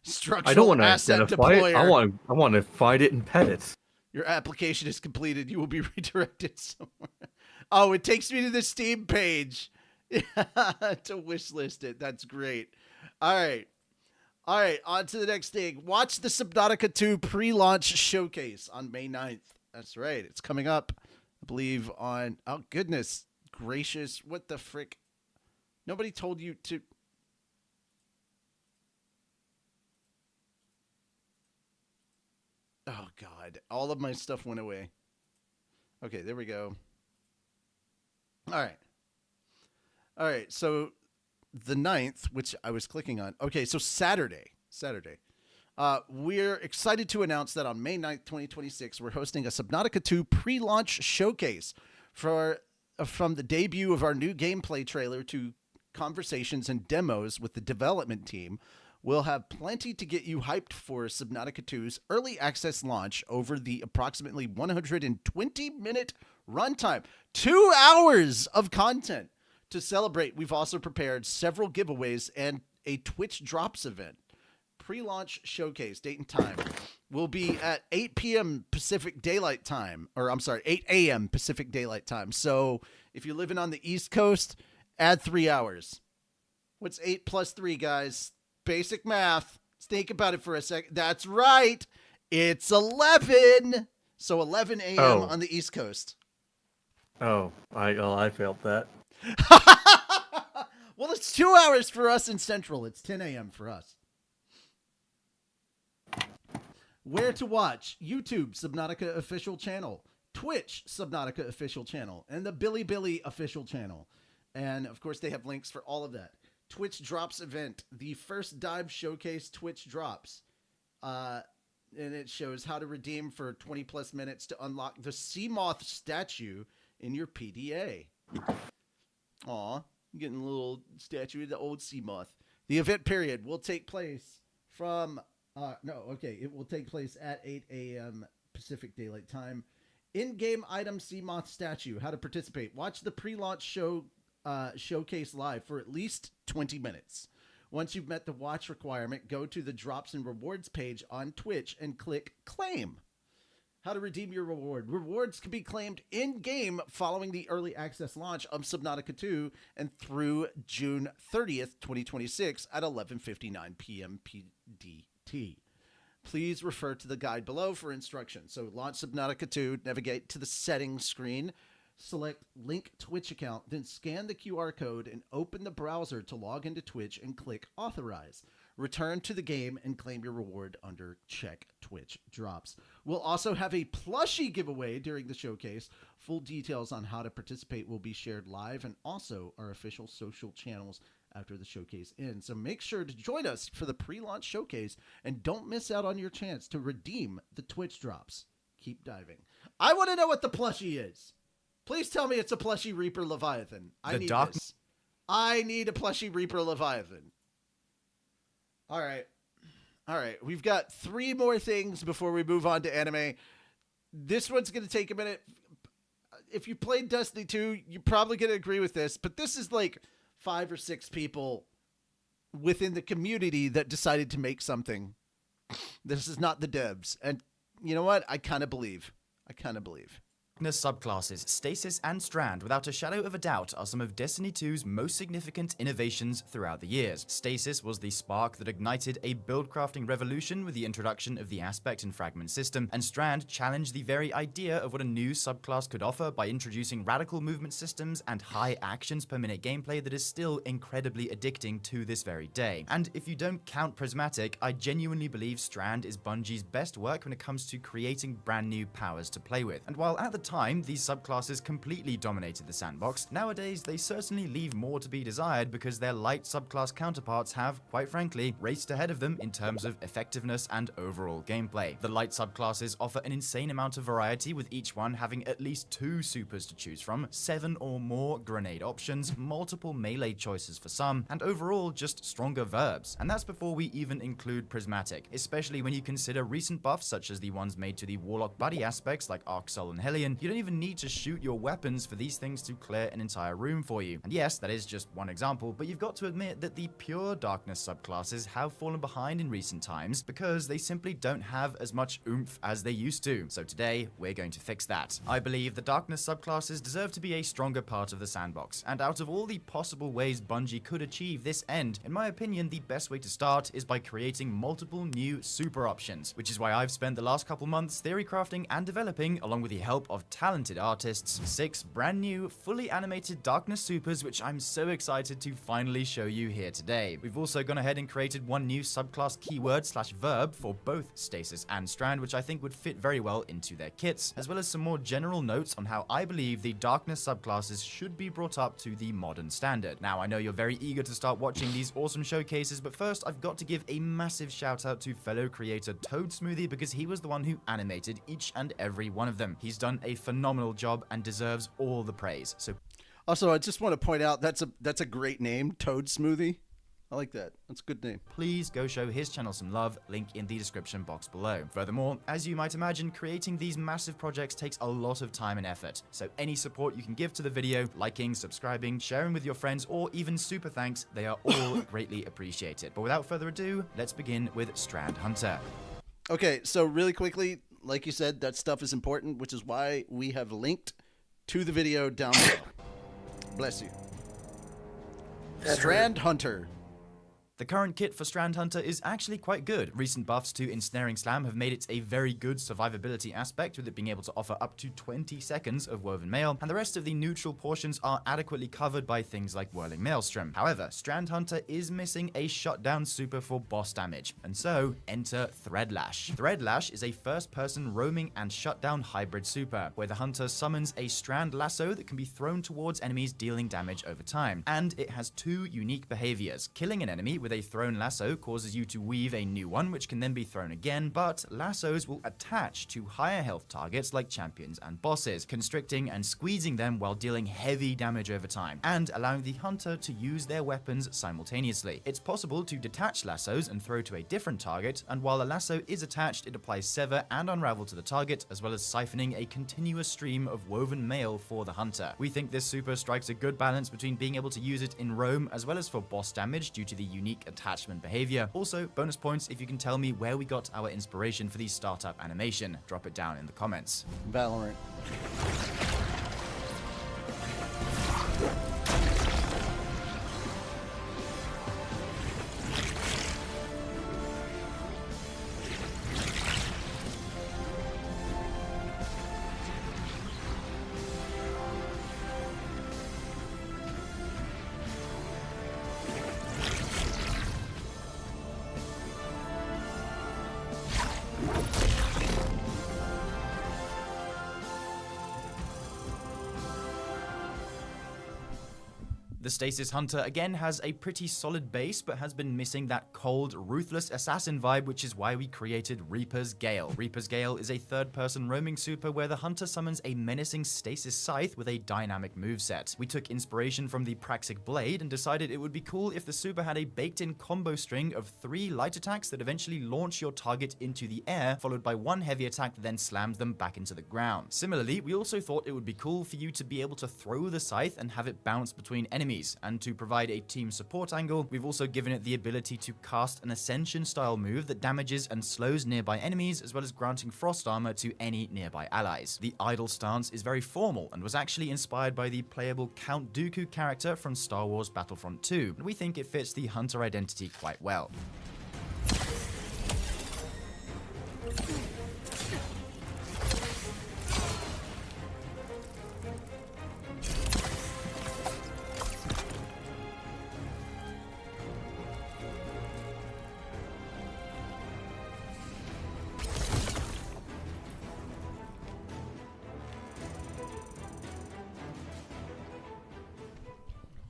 Structural I don't want to asset identify deployer. it. I want to find it and pet it. Your application is completed. You will be redirected somewhere. Oh, it takes me to the Steam page to wishlist it. That's great. All right, on to the next thing. Watch the Subnautica 2 pre-launch showcase on May 9th. That's right. It's coming up, I believe, on... Oh, goodness gracious. What the frick? Nobody told you to... Oh, God. All of my stuff went away. Okay, there we go. All right, so the 9th, which I was clicking on. Okay, so Saturday. We're excited to announce that on May 9th, 2026, we're hosting a Subnautica 2 pre-launch showcase from the debut of our new gameplay trailer to conversations and demos with the development team. We'll have plenty to get you hyped for Subnautica 2's early access launch over the approximately 120-minute runtime. 2 hours of content. To celebrate, we've also prepared several giveaways and a Twitch Drops event. Pre-launch showcase, date and time, will be at 8 p.m. Pacific Daylight Time. Or, I'm sorry, 8 a.m. Pacific Daylight Time. So, if you're living on the East Coast, add 3 hours. What's 8 plus 3, guys? Basic math. Think about it for a second. That's right. It's 11. So 11 a.m. on the East Coast. Oh, I failed that. Well, it's 2 hours for us in Central. It's 10 a.m. for us. Where to watch? YouTube, Subnautica official channel. Twitch, Subnautica official channel. And the Billy official channel. And of course, they have links for all of that. Twitch Drops event, the first dive showcase Twitch Drops. And it shows how to redeem for 20 plus minutes to unlock the Seamoth statue in your PDA. Aw, getting a little statue of the old Seamoth. The event period will take place from, it will take place at 8 a.m. Pacific Daylight Time. In-game item Seamoth statue. How to participate. Watch the pre-launch showcase live for at least 20 minutes. Once you've met the watch requirement, go to the Drops and Rewards page on Twitch and click Claim. How to redeem your reward. Rewards can be claimed in-game following the early access launch of Subnautica 2 and through June 30th, 2026 at 11:59 p.m. PDT. Please refer to the guide below for instructions. So launch Subnautica 2, navigate to the settings screen, select Link Twitch account, then scan the QR code and open the browser to log into Twitch and click Authorize. Return to the game and claim your reward under Check Twitch Drops. We'll also have a plushie giveaway during the showcase. Full details on how to participate will be shared live and also our official social channels after the showcase ends. So make sure to join us for the pre-launch showcase and don't miss out on your chance to redeem the Twitch Drops. Keep diving. I want to know what the plushie is. Please tell me it's a plushie Reaper Leviathan. I need this. I need a plushie Reaper Leviathan. All right. We've got 3 more things before we move on to anime. This one's going to take a minute. If you played Destiny 2, you're probably going to agree with this, but this is like 5 or 6 people within the community that decided to make something. This is not the devs. And you know what? I kind of believe. Subclasses, Stasis and Strand, without a shadow of a doubt, are some of Destiny 2's most significant innovations throughout the years. Stasis was the spark that ignited a build-crafting revolution with the introduction of the Aspect and Fragment system, and Strand challenged the very idea of what a new subclass could offer by introducing radical movement systems and high actions per minute gameplay that is still incredibly addicting to this very day. And if you don't count Prismatic, I genuinely believe Strand is Bungie's best work when it comes to creating brand new powers to play with. And while at the time, these subclasses completely dominated the sandbox, nowadays they certainly leave more to be desired because their light subclass counterparts have, quite frankly, raced ahead of them in terms of effectiveness and overall gameplay. The light subclasses offer an insane amount of variety, with each one having at least 2 supers to choose from, 7 or more grenade options, multiple melee choices for some, and overall just stronger verbs. And that's before we even include Prismatic, especially when you consider recent buffs such as the ones made to the Warlock buddy aspects like Arceus and Hellion. You don't even need to shoot your weapons for these things to clear an entire room for you. And yes, that is just one example, but you've got to admit that the pure darkness subclasses have fallen behind in recent times because they simply don't have as much oomph as they used to. So today, we're going to fix that. I believe the darkness subclasses deserve to be a stronger part of the sandbox, and out of all the possible ways Bungie could achieve this end, in my opinion, the best way to start is by creating multiple new super options, which is why I've spent the last couple months theory crafting and developing, along with the help of talented artists, 6 brand new, fully animated darkness supers, which I'm so excited to finally show you here today. We've also gone ahead and created one new subclass keyword/verb for both Stasis and Strand, which I think would fit very well into their kits, as well as some more general notes on how I believe the darkness subclasses should be brought up to the modern standard. Now, I know you're very eager to start watching these awesome showcases, but first I've got to give a massive shout out to fellow creator Toad Smoothie, because he was the one who animated each and every one of them. He's done a phenomenal job and deserves all the praise. So also, I just want to point out that's a great name, Toad Smoothie. I like that. That's a good name. Please go show his channel some love, link in the description box below. Furthermore, as you might imagine, creating these massive projects takes a lot of time and effort, so any support you can give to the video, liking, subscribing, sharing with your friends, or even super thanks, they are all greatly appreciated. But without further ado, let's begin with Strand Hunter. Okay, so really quickly, like you said, that stuff is important, which is why we have linked to the video down below. Bless you. Strand Hunter. The current kit for Strand Hunter is actually quite good. Recent buffs to Ensnaring Slam have made it a very good survivability aspect, with it being able to offer up to 20 seconds of Woven Mail, and the rest of the neutral portions are adequately covered by things like Whirling Maelstrom. However, Strand Hunter is missing a shutdown super for boss damage, and so enter Threadlash. Threadlash is a first-person roaming and shutdown hybrid super, where the hunter summons a strand lasso that can be thrown towards enemies, dealing damage over time. And it has two unique behaviors. Killing an enemy with a thrown lasso causes you to weave a new one, which can then be thrown again, but lassos will attach to higher health targets like champions and bosses, constricting and squeezing them while dealing heavy damage over time, and allowing the hunter to use their weapons simultaneously. It's possible to detach lassos and throw to a different target, and while a lasso is attached, it applies sever and unravel to the target, as well as siphoning a continuous stream of woven mail for the hunter. We think this super strikes a good balance between being able to use it in roam as well as for boss damage due to the unique attachment behavior. Also, bonus points if you can tell me where we got our inspiration for the startup animation. Drop it down in the comments. Valorant. The Stasis Hunter again has a pretty solid base, but has been missing that cold, ruthless assassin vibe, which is why we created Reaper's Gale. Reaper's Gale is a third-person roaming super where the hunter summons a menacing stasis scythe with a dynamic moveset. We took inspiration from the Praxic Blade and decided it would be cool if the super had a baked-in combo string of 3 light attacks that eventually launch your target into the air, followed by 1 heavy attack that then slams them back into the ground. Similarly, we also thought it would be cool for you to be able to throw the scythe and have it bounce between enemies. And to provide a team support angle, we've also given it the ability to cast an Ascension style move that damages and slows nearby enemies, as well as granting frost armor to any nearby allies. The idle stance is very formal and was actually inspired by the playable Count Dooku character from Star Wars Battlefront 2, and we think it fits the hunter identity quite well.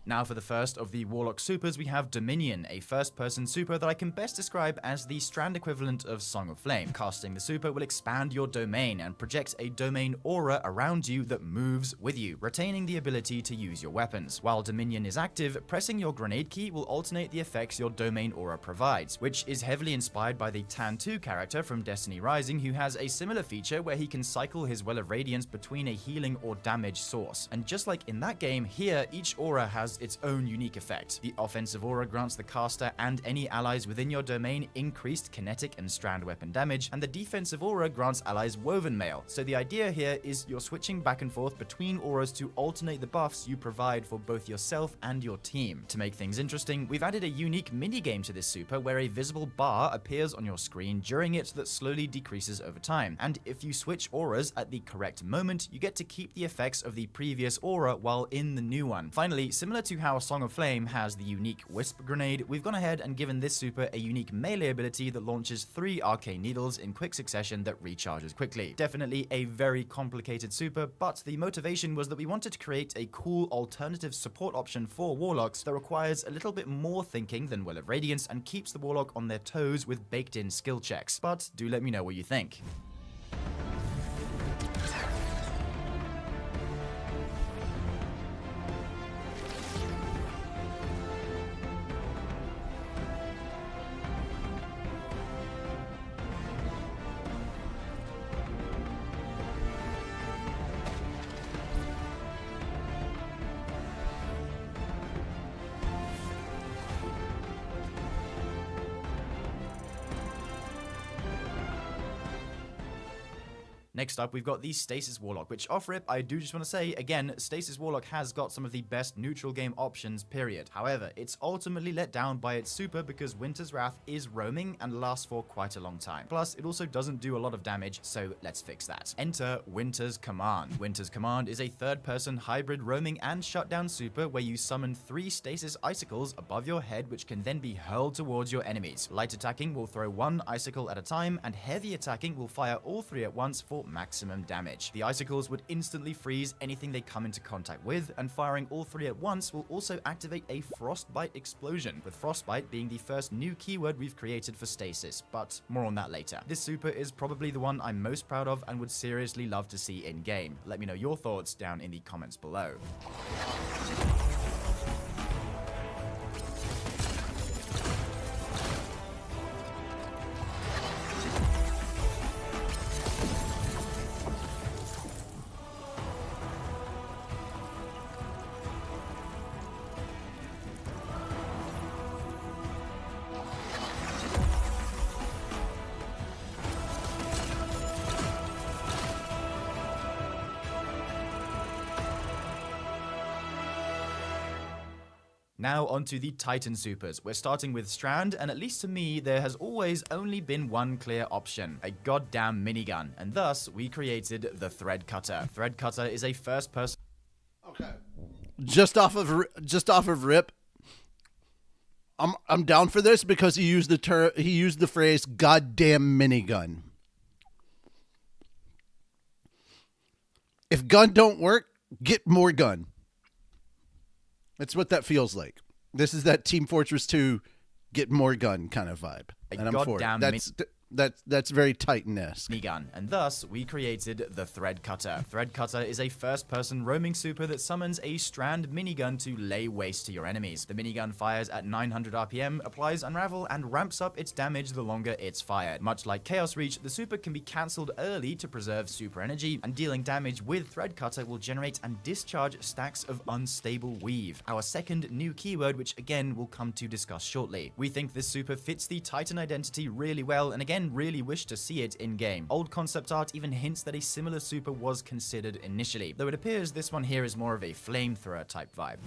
Now for the first of the Warlock supers, we have Dominion, a first-person super that I can best describe as the Strand equivalent of Song of Flame. Casting the super will expand your domain and project a domain aura around you that moves with you, retaining the ability to use your weapons. While Dominion is active, pressing your grenade key will alternate the effects your domain aura provides, which is heavily inspired by the Tan2 character from Destiny Rising, who has a similar feature where he can cycle his Well of Radiance between a healing or damage source. And just like in that game, here each aura has its own unique effect. The offensive aura grants the caster and any allies within your domain increased kinetic and strand weapon damage, and the defensive aura grants allies woven mail. So the idea here is you're switching back and forth between auras to alternate the buffs you provide for both yourself and your team. To make things interesting, we've added a unique minigame to this super where a visible bar appears on your screen during it that slowly decreases over time, and if you switch auras at the correct moment, you get to keep the effects of the previous aura while in the new one. Finally, similar to how Song of Flame has the unique Wisp Grenade, we've gone ahead and given this super a unique melee ability that launches 3 arcane needles in quick succession that recharges quickly. Definitely a very complicated super, but the motivation was that we wanted to create a cool alternative support option for Warlocks that requires a little bit more thinking than Well of Radiance and keeps the Warlock on their toes with baked-in skill checks. But do let me know what you think. Next up, we've got the Stasis Warlock, which off rip, I do just want to say, again, Stasis Warlock has got some of the best neutral game options, period. However, it's ultimately let down by its super because Winter's Wrath is roaming and lasts for quite a long time. Plus, it also doesn't do a lot of damage, so let's fix that. Enter Winter's Command. Winter's Command is a third-person hybrid roaming and shutdown super where you summon 3 stasis icicles above your head, which can then be hurled towards your enemies. Light attacking will throw 1 icicle at a time, and heavy attacking will fire all 3 at once for maximum damage. The icicles would instantly freeze anything they come into contact with, and firing all 3 at once will also activate a Frostbite explosion, with Frostbite being the first new keyword we've created for stasis, but more on that later. This super is probably the one I'm most proud of and would seriously love to see in-game. Let me know your thoughts down in the comments below. Now onto the Titan supers. We're starting with Strand, and at least to me, there has always only been one clear option, a goddamn minigun, and thus we created the Thread Cutter. Thread Cutter is a first-person... Okay. Just off of rip, I'm down for this because he used the phrase "goddamn minigun." If gun don't work, get more gun. That's what that feels like. This is that Team Fortress 2 get more gun kind of vibe. And I'm for it. That's very Titan-esque. Minigun, and thus we created the Thread Cutter. Thread Cutter is a first-person roaming super that summons a Strand minigun to lay waste to your enemies. The minigun fires at 900 RPM, applies Unravel, and ramps up its damage the longer it's fired. Much like Chaos Reach, the super can be cancelled early to preserve super energy, and dealing damage with Thread Cutter will generate and discharge stacks of unstable weave, our second new keyword, which again we'll come to discuss shortly. We think this super fits the Titan identity really well, and again really wish to see it in-game. Old concept art even hints that a similar super was considered initially, though it appears this one here is more of a flamethrower type vibe.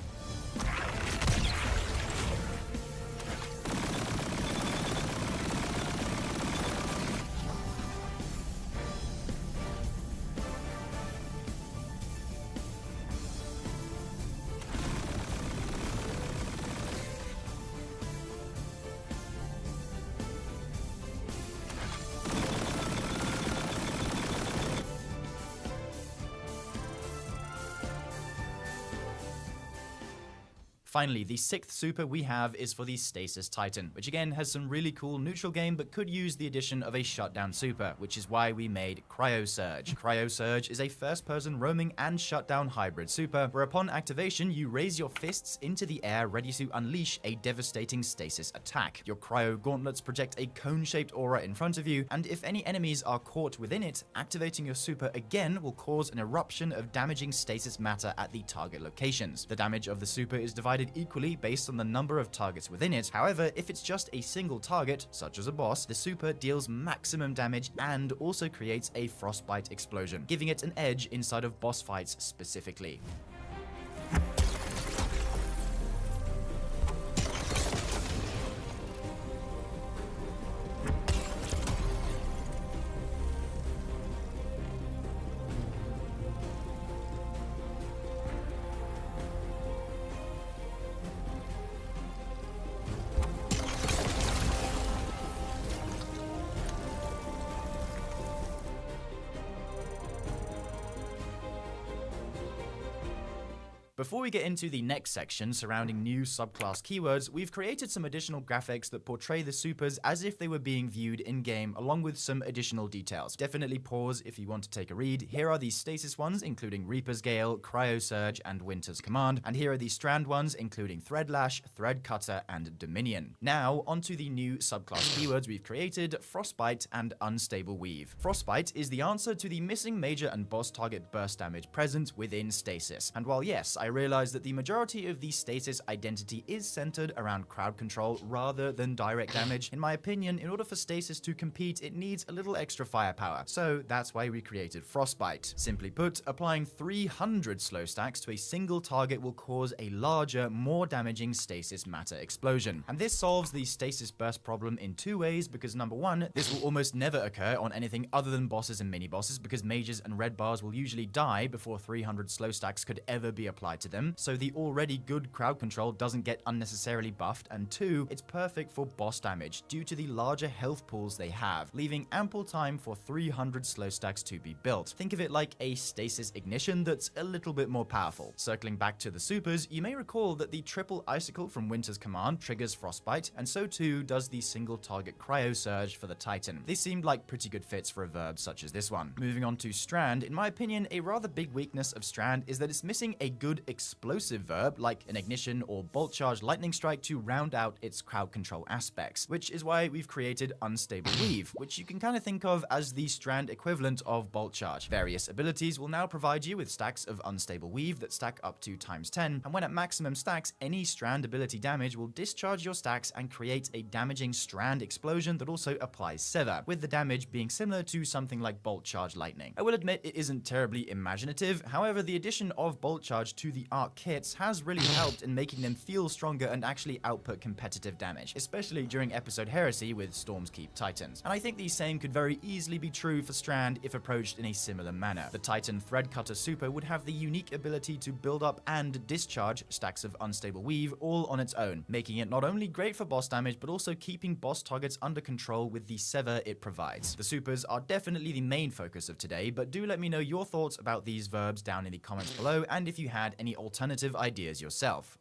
Finally, the 6th super we have is for the Stasis Titan, which again has some really cool neutral game but could use the addition of a shutdown super, which is why we made Cryo Surge. Cryo Surge is a first-person roaming and shutdown hybrid super, where upon activation you raise your fists into the air ready to unleash a devastating stasis attack. Your cryo gauntlets project a cone-shaped aura in front of you, and if any enemies are caught within it, activating your super again will cause an eruption of damaging stasis matter at the target locations. The damage of the super is divided equally based on the number of targets within it. However, if it's just a single target, such as a boss, the super deals maximum damage and also creates a frostbite explosion, giving it an edge inside of boss fights specifically. Before we get into the next section surrounding new subclass keywords, we've created some additional graphics that portray the supers as if they were being viewed in-game, along with some additional details. Definitely pause if you want to take a read. Here are the stasis ones, including Reaper's Gale, Cryo Surge, and Winter's Command, and here are the strand ones, including Threadlash, Thread Cutter, and Dominion. Now, onto the new subclass keywords we've created, Frostbite and Unstable Weave. Frostbite is the answer to the missing major and boss target burst damage present within stasis, and while yes, I realized that the majority of the stasis identity is centered around crowd control rather than direct damage. In my opinion, in order for stasis to compete, it needs a little extra firepower. So that's why we created Frostbite. Simply put, applying 300 slow stacks to a single target will cause a larger, more damaging stasis matter explosion. And this solves the stasis burst problem in two ways, because number one, this will almost never occur on anything other than bosses and mini-bosses, because mages and red bars will usually die before 300 slow stacks could ever be applied to them, so the already good crowd control doesn't get unnecessarily buffed, and two, it's perfect for boss damage due to the larger health pools they have, leaving ample time for 300 slow stacks to be built. Think of it like a stasis ignition that's a little bit more powerful. Circling back to the supers, you may recall that the triple icicle from Winter's command triggers Frostbite, and so too does the single target Cryo Surge for the Titan. These seemed like pretty good fits for a verb such as this one. Moving on to Strand, in my opinion, a rather big weakness of Strand is that it's missing a good explosive verb like an ignition or bolt charge lightning strike to round out its crowd control aspects, which is why we've created Unstable Weave, which you can kind of think of as the Strand equivalent of bolt charge. Various abilities will now provide you with stacks of Unstable Weave that stack up to ×10, and when at maximum stacks, any Strand ability damage will discharge your stacks and create a damaging Strand explosion that also applies Sever, with the damage being similar to something like bolt charge lightning. I will admit it isn't terribly imaginative, however the addition of bolt charge to the arc kits has really helped in making them feel stronger and actually output competitive damage, especially during episode Heresy with Storm's Keep Titans. And I think the same could very easily be true for Strand if approached in a similar manner. The Titan Threadcutter Super would have the unique ability to build up and discharge stacks of Unstable Weave all on its own, making it not only great for boss damage but also keeping boss targets under control with the Sever it provides. The supers are definitely the main focus of today, but do let me know your thoughts about these verbs down in the comments below, and if you had any alternative ideas yourself.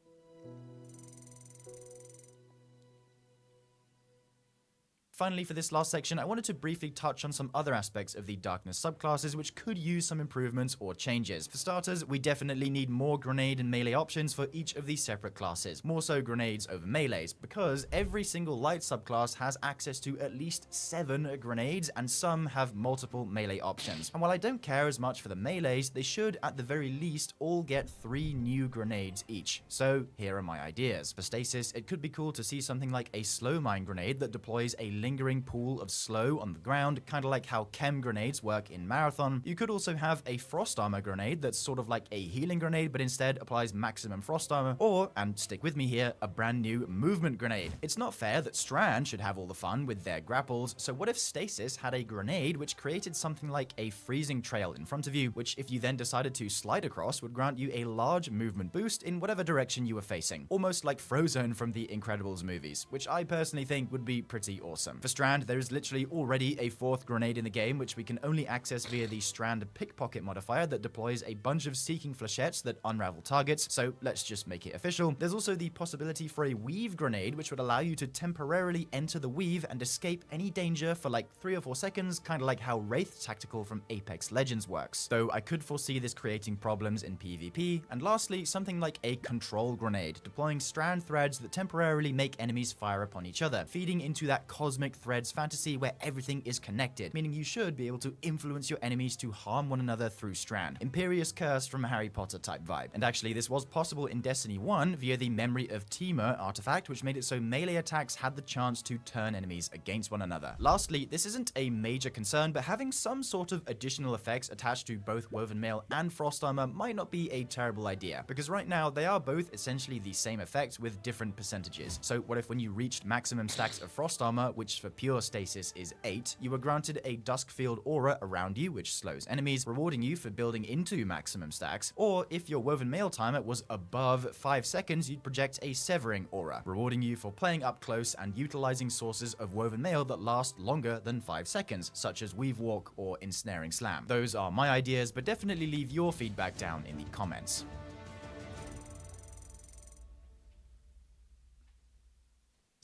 Finally, for this last section, I wanted to briefly touch on some other aspects of the Darkness subclasses which could use some improvements or changes. For starters, we definitely need more grenade and melee options for each of these separate classes, more so grenades over melees, because every single light subclass has access to at least 7 grenades, and some have multiple melee options. And while I don't care as much for the melees, they should at the very least all get 3 new grenades each. So here are my ideas. For stasis, it could be cool to see something like a slow mine grenade that deploys a lingering pool of slow on the ground, kind of like how chem grenades work in Marathon. You could also have a frost armor grenade that's sort of like a healing grenade, but instead applies maximum frost armor, or, and stick with me here, a brand new movement grenade. It's not fair that Strand should have all the fun with their grapples, so what if Stasis had a grenade which created something like a freezing trail in front of you, which if you then decided to slide across would grant you a large movement boost in whatever direction you were facing, almost like Frozone from the Incredibles movies, which I personally think would be pretty awesome. For Strand, there is literally already a 4th grenade in the game, which we can only access via the Strand Pickpocket modifier that deploys a bunch of Seeking Flechettes that unravel targets, so let's just make it official. There's also the possibility for a Weave grenade, which would allow you to temporarily enter the Weave and escape any danger for like 3 or 4 seconds, kind of like how Wraith Tactical from Apex Legends works, though I could foresee this creating problems in PvP. And lastly, something like a Control grenade, deploying Strand threads that temporarily make enemies fire upon each other, feeding into that cosmic threads fantasy where everything is connected, meaning you should be able to influence your enemies to harm one another through Strand. Imperious Curse from a Harry Potter type vibe. And actually this was possible in Destiny 1 via the Memory of Temur artifact, which made it so melee attacks had the chance to turn enemies against one another. Lastly, this isn't a major concern, but having some sort of additional effects attached to both Woven Mail and Frost Armor might not be a terrible idea, because right now they are both essentially the same effect with different percentages. So what if when you reached maximum stacks of Frost Armor, which for pure stasis is 8, you were granted a Duskfield aura around you, which slows enemies, rewarding you for building into maximum stacks, or if your Woven Mail timer was above 5 seconds, you'd project a Severing aura, rewarding you for playing up close and utilizing sources of Woven Mail that last longer than 5 seconds, such as Weave Walk or Ensnaring Slam. Those are my ideas, but definitely leave your feedback down in the comments.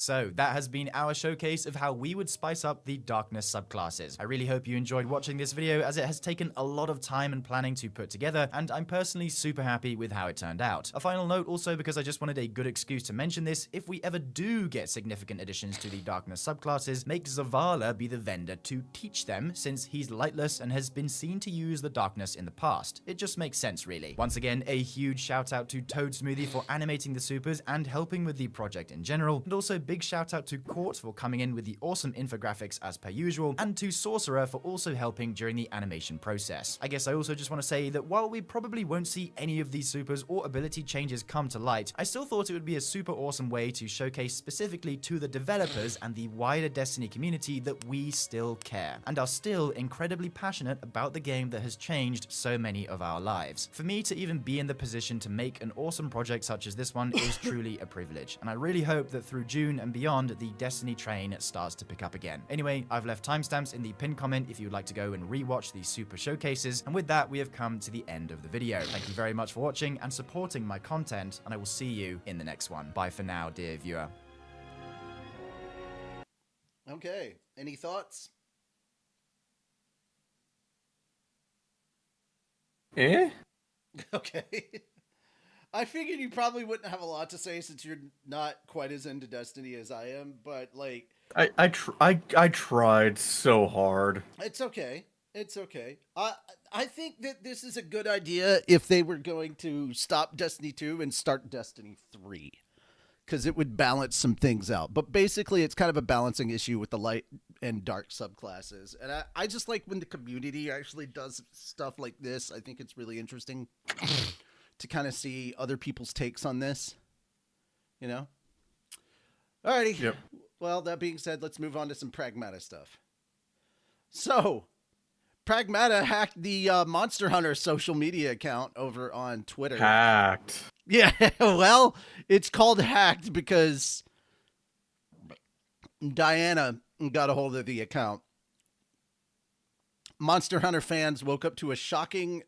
So that has been our showcase of how we would spice up the darkness subclasses. I really hope you enjoyed watching this video, as it has taken a lot of time and planning to put together, and I'm personally super happy with how it turned out. A final note also, because I just wanted a good excuse to mention this, if we ever do get significant additions to the darkness subclasses, make Zavala be the vendor to teach them, since he's lightless and has been seen to use the darkness in the past. It just makes sense, really. Once again, a huge shout out to Toad Smoothie for animating the supers and helping with the project in general, and also big shout out to Court for coming in with the awesome infographics as per usual, and to Sorcerer for also helping during the animation process. I guess I also just want to say that while we probably won't see any of these supers or ability changes come to light, I still thought it would be a super awesome way to showcase specifically to the developers and the wider Destiny community that we still care, and are still incredibly passionate about the game that has changed so many of our lives. For me to even be in the position to make an awesome project such as this one is truly a privilege, and I really hope that through June and beyond, the Destiny train starts to pick up again. Anyway, I've left timestamps in the pinned comment if you'd like to go and rewatch these super showcases, and with that, we have come to the end of the video. Thank you very much for watching and supporting my content, and I will see you in the next one. Bye for now, dear viewer. Okay, any thoughts? Eh? Okay. I figured you probably wouldn't have a lot to say since you're not quite as into Destiny as I am, but like I tried so hard. it's okay. It's okay. I think that this is a good idea if they were going to stop Destiny 2 and start Destiny 3, because it would balance some things out. But basically, it's kind of a balancing issue with the light and dark subclasses. And I just like when the community actually does stuff like this. I think it's really interesting to kind of see other people's takes on this, you know? Alrighty. Yep. Well, that being said, let's move on to some Pragmata stuff. So, Pragmata hacked the Monster Hunter social media account over on Twitter. Hacked. Yeah, well, it's called hacked because Diana got a hold of the account. Monster Hunter fans woke up to shocking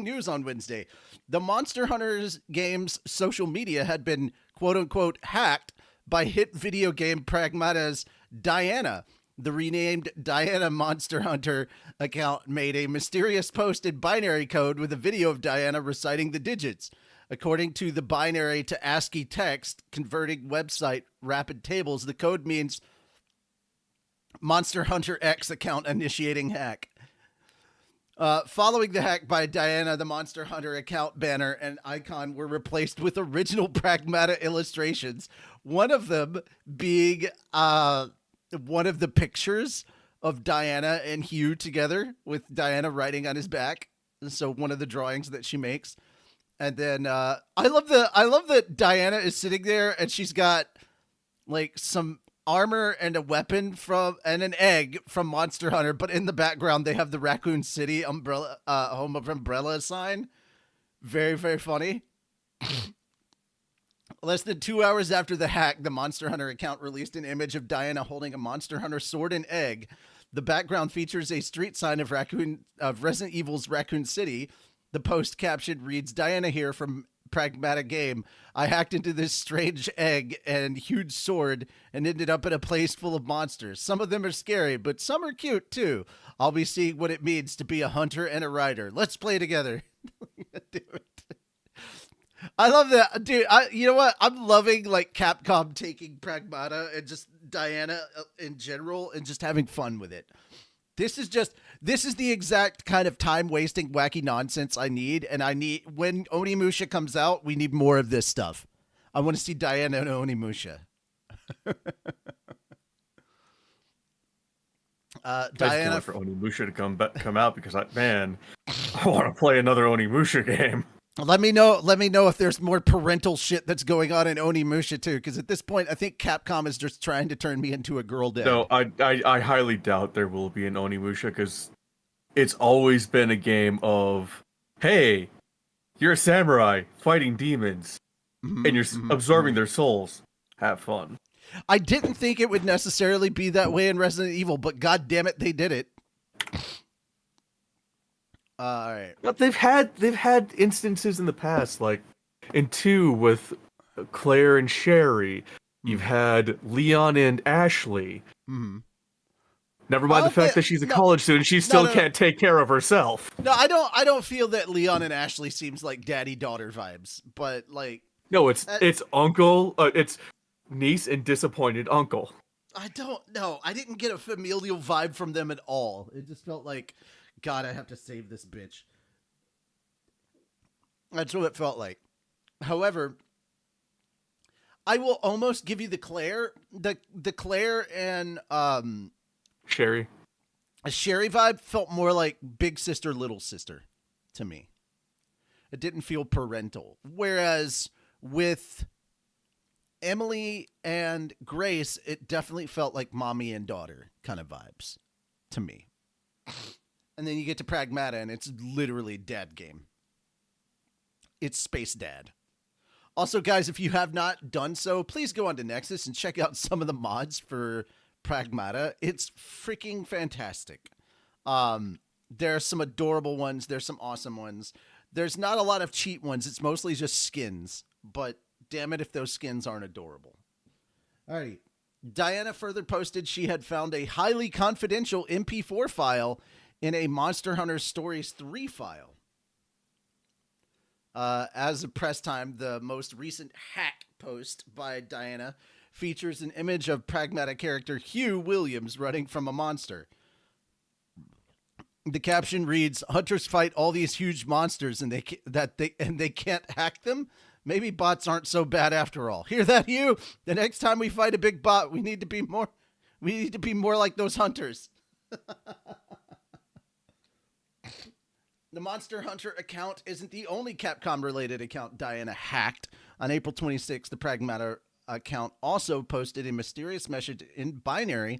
news on Wednesday. The Monster Hunters game's social media had been quote-unquote hacked by hit video game Pragmata's Diana. The renamed Diana Monster Hunter account made a mysterious post in binary code with a video of Diana reciting the digits. According to the binary to ASCII text converting website Rapid Tables, the code means Monster Hunter X account initiating hack. Following the hack by Diana, the Monster Hunter account banner and icon were replaced with original Pragmata illustrations. One of them being one of the pictures of Diana and Hugh together with Diana writing on his back. So one of the drawings that she makes. And then I love that Diana is sitting there and she's got like some armor and a weapon and an egg from Monster Hunter, but in the background they have the Raccoon City umbrella home of Umbrella sign. Very, very funny. Less than 2 hours after the hack, the Monster Hunter account released an image of Diana holding a Monster Hunter sword and egg. The background features a street sign of Resident Evil's Raccoon City. The post caption reads, "Diana here from Pragmata Game. I hacked into this strange egg and huge sword and ended up in a place full of monsters. Some of them are scary, but some are cute too. I'll be seeing what it means to be a hunter and a rider. Let's play together." Dude. I love that, dude. You know what? I'm loving like Capcom taking Pragmata and just Diana in general and just having fun with it. This is the exact kind of time-wasting, wacky nonsense I need. And when Onimusha comes out, we need more of this stuff. I want to see Diana and Onimusha. I just can't wait for Onimusha to come out because I want to play another Onimusha game. Let me know if there's more parental shit that's going on in Onimusha too, because at this point I think Capcom is just trying to turn me into a girl dad. No, I highly doubt there will be an Onimusha because it's always been a game of, hey, you're a samurai fighting demons and you're absorbing their souls. Have fun. I didn't think it would necessarily be that way in Resident Evil, but god damn it, they did it. All right. But they've had instances in the past, like in 2 with Claire and Sherry, You've had Leon and Ashley. Mm-hmm. Never mind the fact that she's a college student, she still can't take care of herself. No, I don't feel that Leon and Ashley seems like daddy-daughter vibes, but like no, it's uncle, it's niece and disappointed uncle. I don't know. I didn't get a familial vibe from them at all. It just felt like, God, I have to save this bitch. That's what it felt like. However, I will almost give you the Claire and Sherry. A Sherry vibe felt more like big sister, little sister to me. It didn't feel parental. Whereas with Emily and Grace, it definitely felt like mommy and daughter kind of vibes to me. And then you get to Pragmata and it's literally dad game. It's Space Dad. Also, guys, if you have not done so, please go on to Nexus and check out some of the mods for Pragmata. It's freaking fantastic. There are some adorable ones. There's some awesome ones. There's not a lot of cheat ones. It's mostly just skins. But damn it if those skins aren't adorable. Alrighty. Diana further posted she had found a highly confidential MP4 file in a Monster Hunter Stories 3 file. As of press time, the most recent hack post by Diana features an image of Pragmata character Hugh Williams running from a monster. The caption reads, "Hunters fight all these huge monsters and they can't hack them? Maybe bots aren't so bad after all. Hear that, Hugh? The next time we fight a big bot, we need to be more like those hunters." The Monster Hunter account isn't the only Capcom-related account Diana hacked. On April 26th, the Pragmata account also posted a mysterious message in binary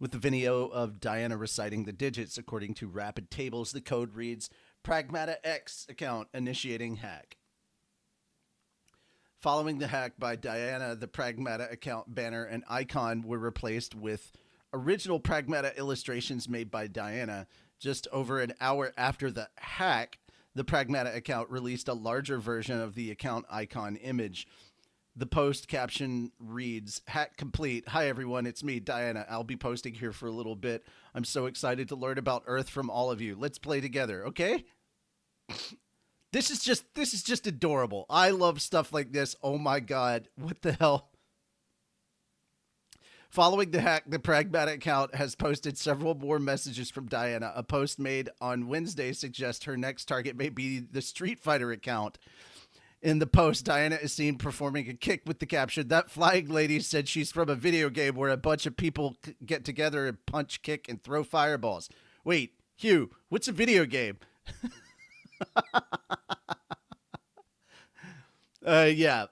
with the video of Diana reciting the digits. According to Rapid Tables, the code reads, "Pragmata X account initiating hack." Following the hack by Diana, the Pragmata account banner and icon were replaced with original Pragmata illustrations made by Diana. Just over an hour after the hack, the Pragmata account released a larger version of the account icon image. The post caption reads, "Hack complete. Hi everyone, it's me, Diana. I'll be posting here for a little bit. I'm so excited to learn about Earth from all of you. Let's play together, okay?" This is just adorable. I love stuff like this. Oh my God, what the hell? Following the hack, the Pragmata account has posted several more messages from Diana. A post made on Wednesday suggests her next target may be the Street Fighter account. In the post, Diana is seen performing a kick with the caption, "That flying lady said she's from a video game where a bunch of people get together and punch, kick, and throw fireballs." Wait, Hugh, what's a video game? Yeah.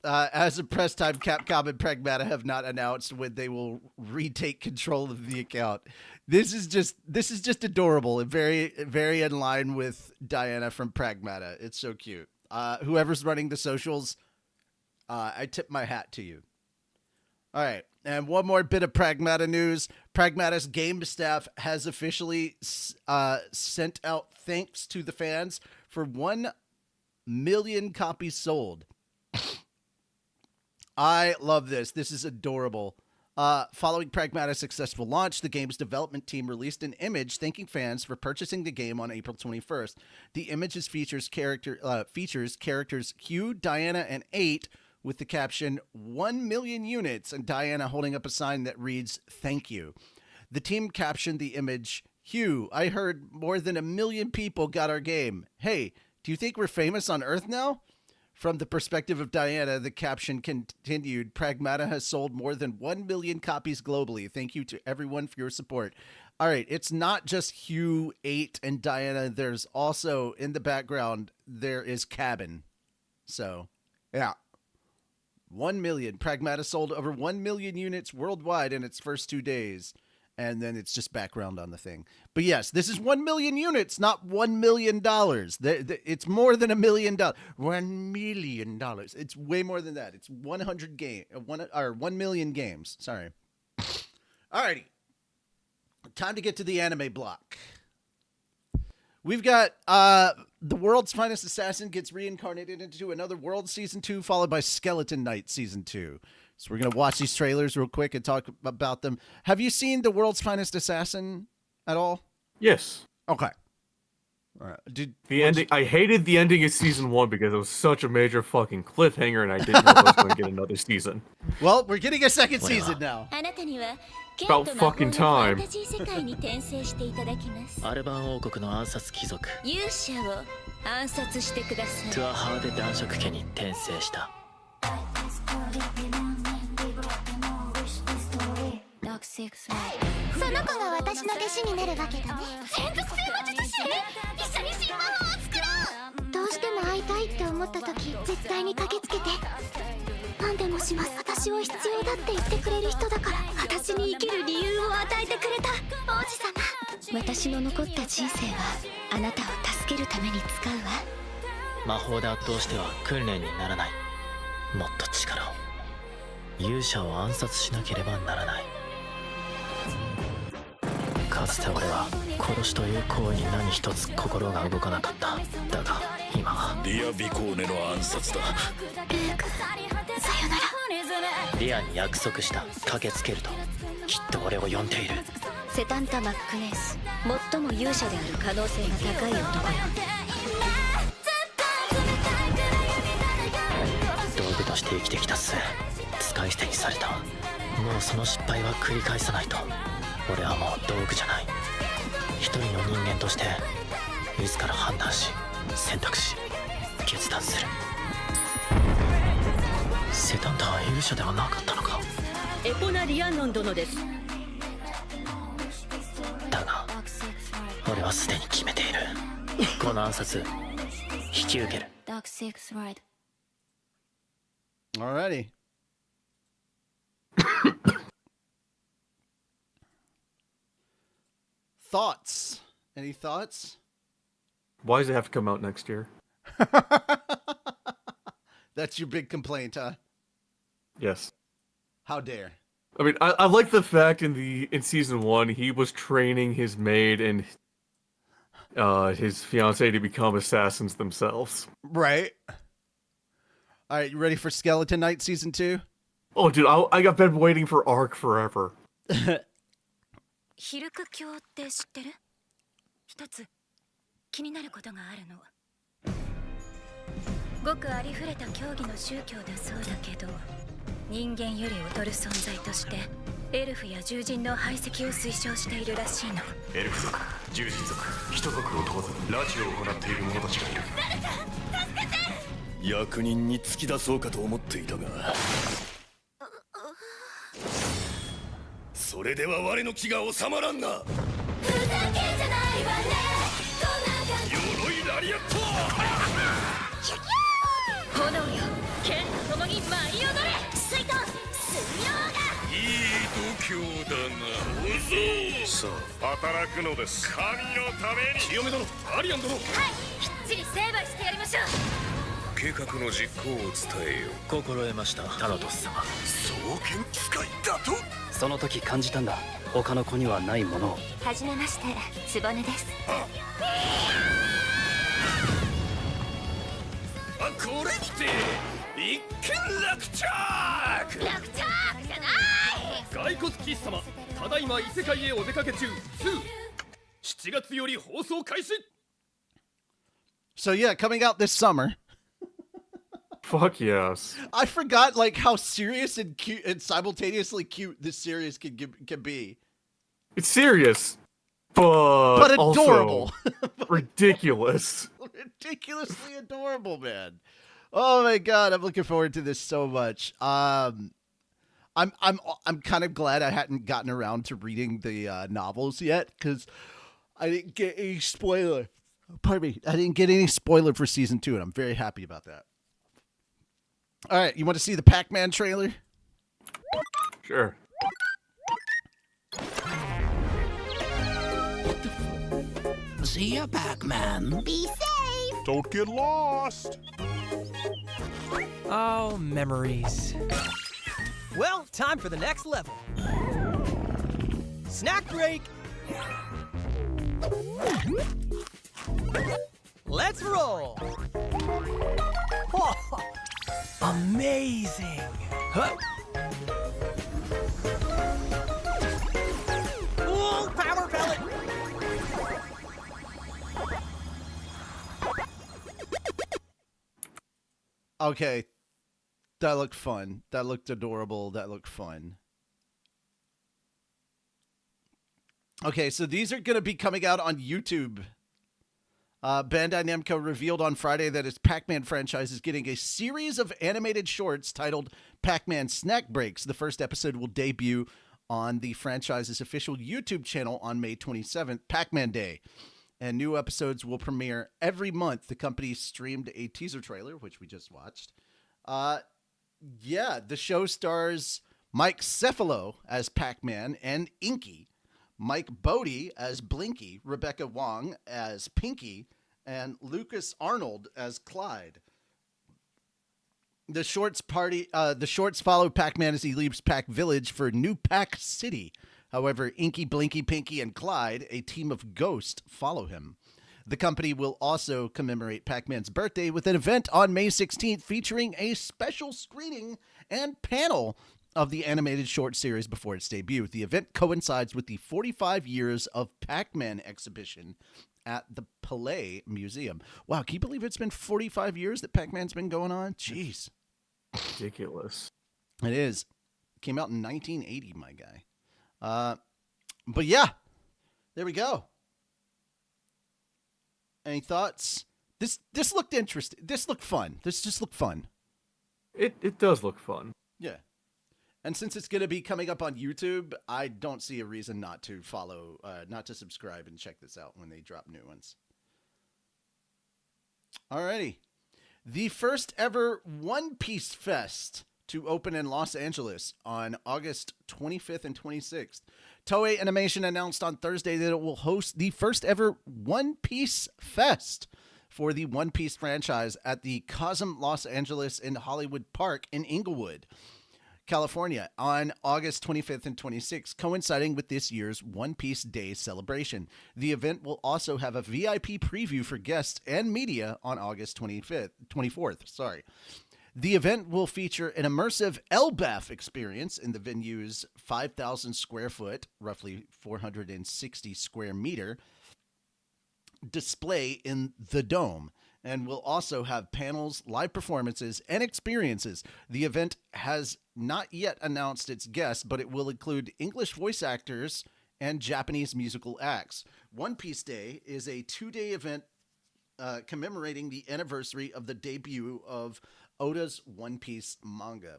As of press time, Capcom and Pragmata have not announced when they will retake control of the account. This is just adorable and very, very in line with Diana from Pragmata. It's so cute. Whoever's running the socials, I tip my hat to you. All right, and one more bit of Pragmata news. Pragmata's game staff has officially sent out thanks to the fans for 1 million copies sold. I love this. This is adorable. Following Pragmata's successful launch, the game's development team released an image thanking fans for purchasing the game on April 21st. The image features characters Hugh, Diana, and 8 with the caption 1 million units and Diana holding up a sign that reads, "Thank you." The team captioned the image, "Hugh, I heard more than 1 million people got our game. Hey, do you think we're famous on Earth now?" From the perspective of Diana, the caption continued, "Pragmata has sold more than 1 million copies globally. Thank you to everyone for your support." All right, it's not just Hugh, 8, and Diana. There's also, in the background, there is Cabin. So, yeah. 1 million. Pragmata sold over 1 million units worldwide in its first 2 days. And then it's just background on the thing. But yes, this is 1 million units, not $1 million. It's more than $1 million. $1 million. It's way more than that. It's 1 million games. Sorry. Alrighty. Time to get to the anime block. We've got The World's Finest Assassin gets reincarnated into another World Season 2, followed by Skeleton Knight Season 2. So we're going to watch these trailers real quick and talk about them. Have you seen The World's Finest Assassin at all? Yes. Okay. All right. The ending. I hated the ending of Season 1 because it was such a major fucking cliffhanger, and I didn't know I was going to get another season. Well, we're getting a second season now. About fucking time. アルバン王国の暗殺貴族勇者を暗殺してください。トゥアハーで男爵家に転生した。その子が私の弟子になるわけだね。専属性魔術師？一緒に新魔法を作ろう。どうしても会いたいって思った時、絶対に駆けつけて。何でもします。私を必要だって言ってくれる人だから。私に生きる理由を与えてくれた王子様。私の残った人生はあなたを助けるために使うわ。魔法で圧倒しては訓練にならない。もっと力を。勇者を暗殺しなければならない。かつて俺は殺しという行為に何一つ心が動かなかった。だが今はリア・ビコーネの暗殺だ。ルーク、さよなら。リアに約束した。駆けつけるときっと俺を呼んでいる。セタンタ・マックネース、最も勇者である可能性が高い男よ。道具として生きてきた末使い捨てにされた。もうその失敗は繰り返さないと。俺はもう道具じゃない。一人の人間として自ら判断し選択し決断する。セタンタは勇者ではなかったのか。エポナ・リアンノン殿です。だが俺はすでに決めている。この暗殺引き受ける。Alrighty. Thoughts? Any thoughts? Why does it have to come out next year? That's your big complaint, huh? Yes. How dare? I mean, I like the fact in season 1 he was training his maid and his fiancée to become assassins themselves. Right. All right, you ready for Skeleton Knight Season 2? Oh, dude, I got been waiting for Arc forever. ヒルク教って知ってる？一つ気になることがあるの。ごくありふれた教義の宗教だそうだけど、人間より劣る存在としてエルフや獣人の排斥を推奨しているらしいの。エルフ族、獣人族、人族を問わず拉致を行っている者たちがいる。誰か助けて！役人に突き出そうかと思っていたが、それでは我の気が収まらんな。ふざけんじゃないわね。鎧ラリアット。炎よ、剣と共に舞い踊れ。水遁、水曜が。いい度胸だな、小僧。さあ、働くのです。神のために。清め殿、アリアン殿。はい、きっちり成敗してやりましょう。計画の実行を伝えよう。心得ました、タナトス様。双剣使いだと。その時感じたんだ。他の子にはないものを。はじめまして、つぼねです。これにて一件落着。落着じゃない。骸骨騎士様、ただいま異世界へお出かけ中。7月より放送開始。 So yeah, coming out this summer. Fuck yes. I forgot like how serious and cute and simultaneously cute this series can be. It's serious, but adorable. Also ridiculous. Ridiculously adorable, man. Oh my god, I'm looking forward to this so much. I'm kind of glad I hadn't gotten around to reading the novels yet because I didn't get any spoiler. Pardon me, I didn't get any spoiler for season 2, and I'm very happy about that. All right, you want to see the Pac-Man trailer? Sure. See ya, Pac-Man. Be safe. Don't get lost. Oh, memories. Well, time for the next level. Snack break. Let's roll. Oh, amazing. Huh? Ooh, power pellet. Okay. That looked fun. That looked adorable. That looked fun. Okay, so these are going to be coming out on YouTube. Bandai Namco revealed on Friday that its Pac-Man franchise is getting a series of animated shorts titled Pac-Man Snack Breaks. The first episode will debut on the franchise's official YouTube channel on May 27th, Pac-Man Day. And new episodes will premiere every month. The company streamed a teaser trailer, which we just watched. Yeah, the show stars Mike Cephalo as Pac-Man and Inky, Mike Bodie as Blinky, Rebecca Wong as Pinky, and Lucas Arnold as Clyde. The shorts follow Pac-Man as he leaves Pac Village for New Pac City. However, Inky, Blinky, Pinky, and Clyde, a team of ghosts, follow him. The company will also commemorate Pac-Man's birthday with an event on May 16th featuring a special screening and panel of the animated short series before its debut. The event coincides with the 45 Years of Pac-Man exhibition at the Palais Museum. Wow, can you believe it's been 45 years that Pac-Man's been going on? Jeez. Ridiculous. It is. Came out in 1980, my guy. But yeah, there we go. Any thoughts? This looked interesting. This looked fun. This just looked fun. It does look fun. Yeah. And since it's going to be coming up on YouTube, I don't see a reason not to follow, not to subscribe and check this out when they drop new ones. Alrighty. The first ever One Piece Fest to open in Los Angeles on August 25th and 26th. Toei Animation announced on Thursday that it will host the first ever One Piece Fest for the One Piece franchise at the Cosm Los Angeles in Hollywood Park in Inglewood, California on August 25th and 26th, coinciding with this year's One Piece Day celebration. The event will also have a VIP preview for guests and media on August 24th. The event will feature an immersive LBAF experience in the venue's 5,000 square foot, roughly 460 square meter, display in the Dome, and will also have panels, live performances, and experiences. The event has not yet announced its guests, but it will include English voice actors and Japanese musical acts. One Piece Day is a 2-day event commemorating the anniversary of the debut of Oda's One Piece manga.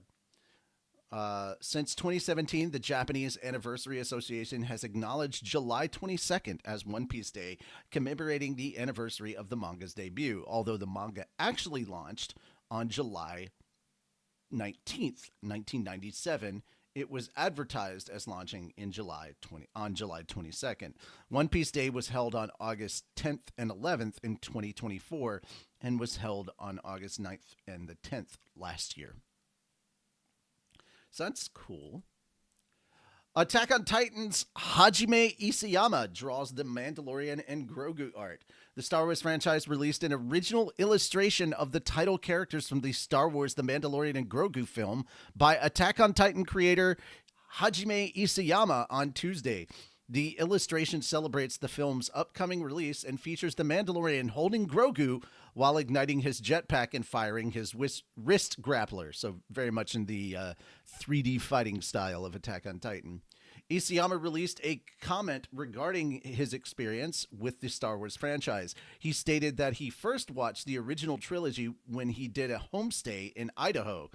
Since 2017, the Japanese Anniversary Association has acknowledged July 22nd as One Piece Day, commemorating the anniversary of the manga's debut, although the manga actually launched on July 19th, 1997. It was advertised as launching on July 22nd. One Piece Day was held on August 10th and 11th in 2024 and was held on August 9th and the 10th last year. So that's cool. Attack on Titan's Hajime Isayama draws the Mandalorian and Grogu art. The Star Wars franchise released an original illustration of the title characters from the Star Wars The Mandalorian and Grogu film by Attack on Titan creator Hajime Isayama on Tuesday. The illustration celebrates the film's upcoming release and features the Mandalorian holding Grogu while igniting his jetpack and firing his wrist grappler. So very much in the 3D fighting style of Attack on Titan. Isayama released a comment regarding his experience with the Star Wars franchise. He stated that he first watched the original trilogy when he did a homestay in Idaho,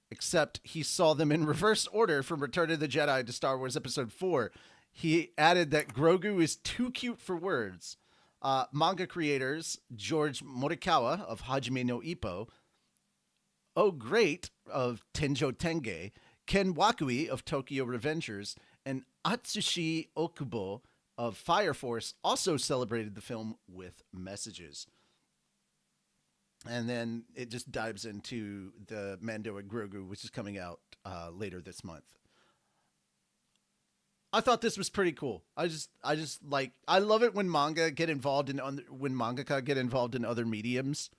except he saw them in reverse order from Return of the Jedi to Star Wars Episode 4. He added that Grogu is too cute for words. Manga creators George Morikawa of Hajime no Ippo, Oh Great of Tenjo Tenge, Ken Wakui of Tokyo Revengers, and Atsushi Okubo of Fire Force also celebrated the film with messages. And then it just dives into the Mando and Grogu, which is coming out later this month. I thought this was pretty cool. I just like, I love it when mangaka get involved in other mediums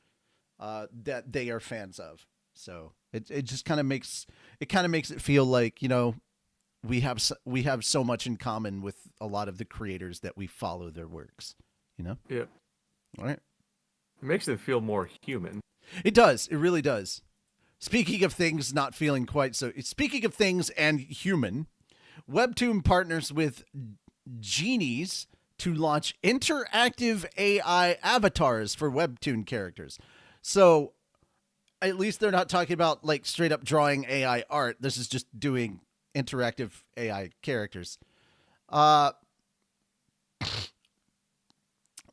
that they are fans of. So it just kind of makes it feel like, you know, we have so much in common with a lot of the creators that we follow their works, you know? Yeah. All right. It makes it feel more human. It does. It really does. Speaking of things not feeling quite so, speaking of things and human, Webtoon partners with Genies to launch interactive AI avatars for Webtoon characters. So at least they're not talking about like straight up drawing AI art. This is just doing interactive AI characters.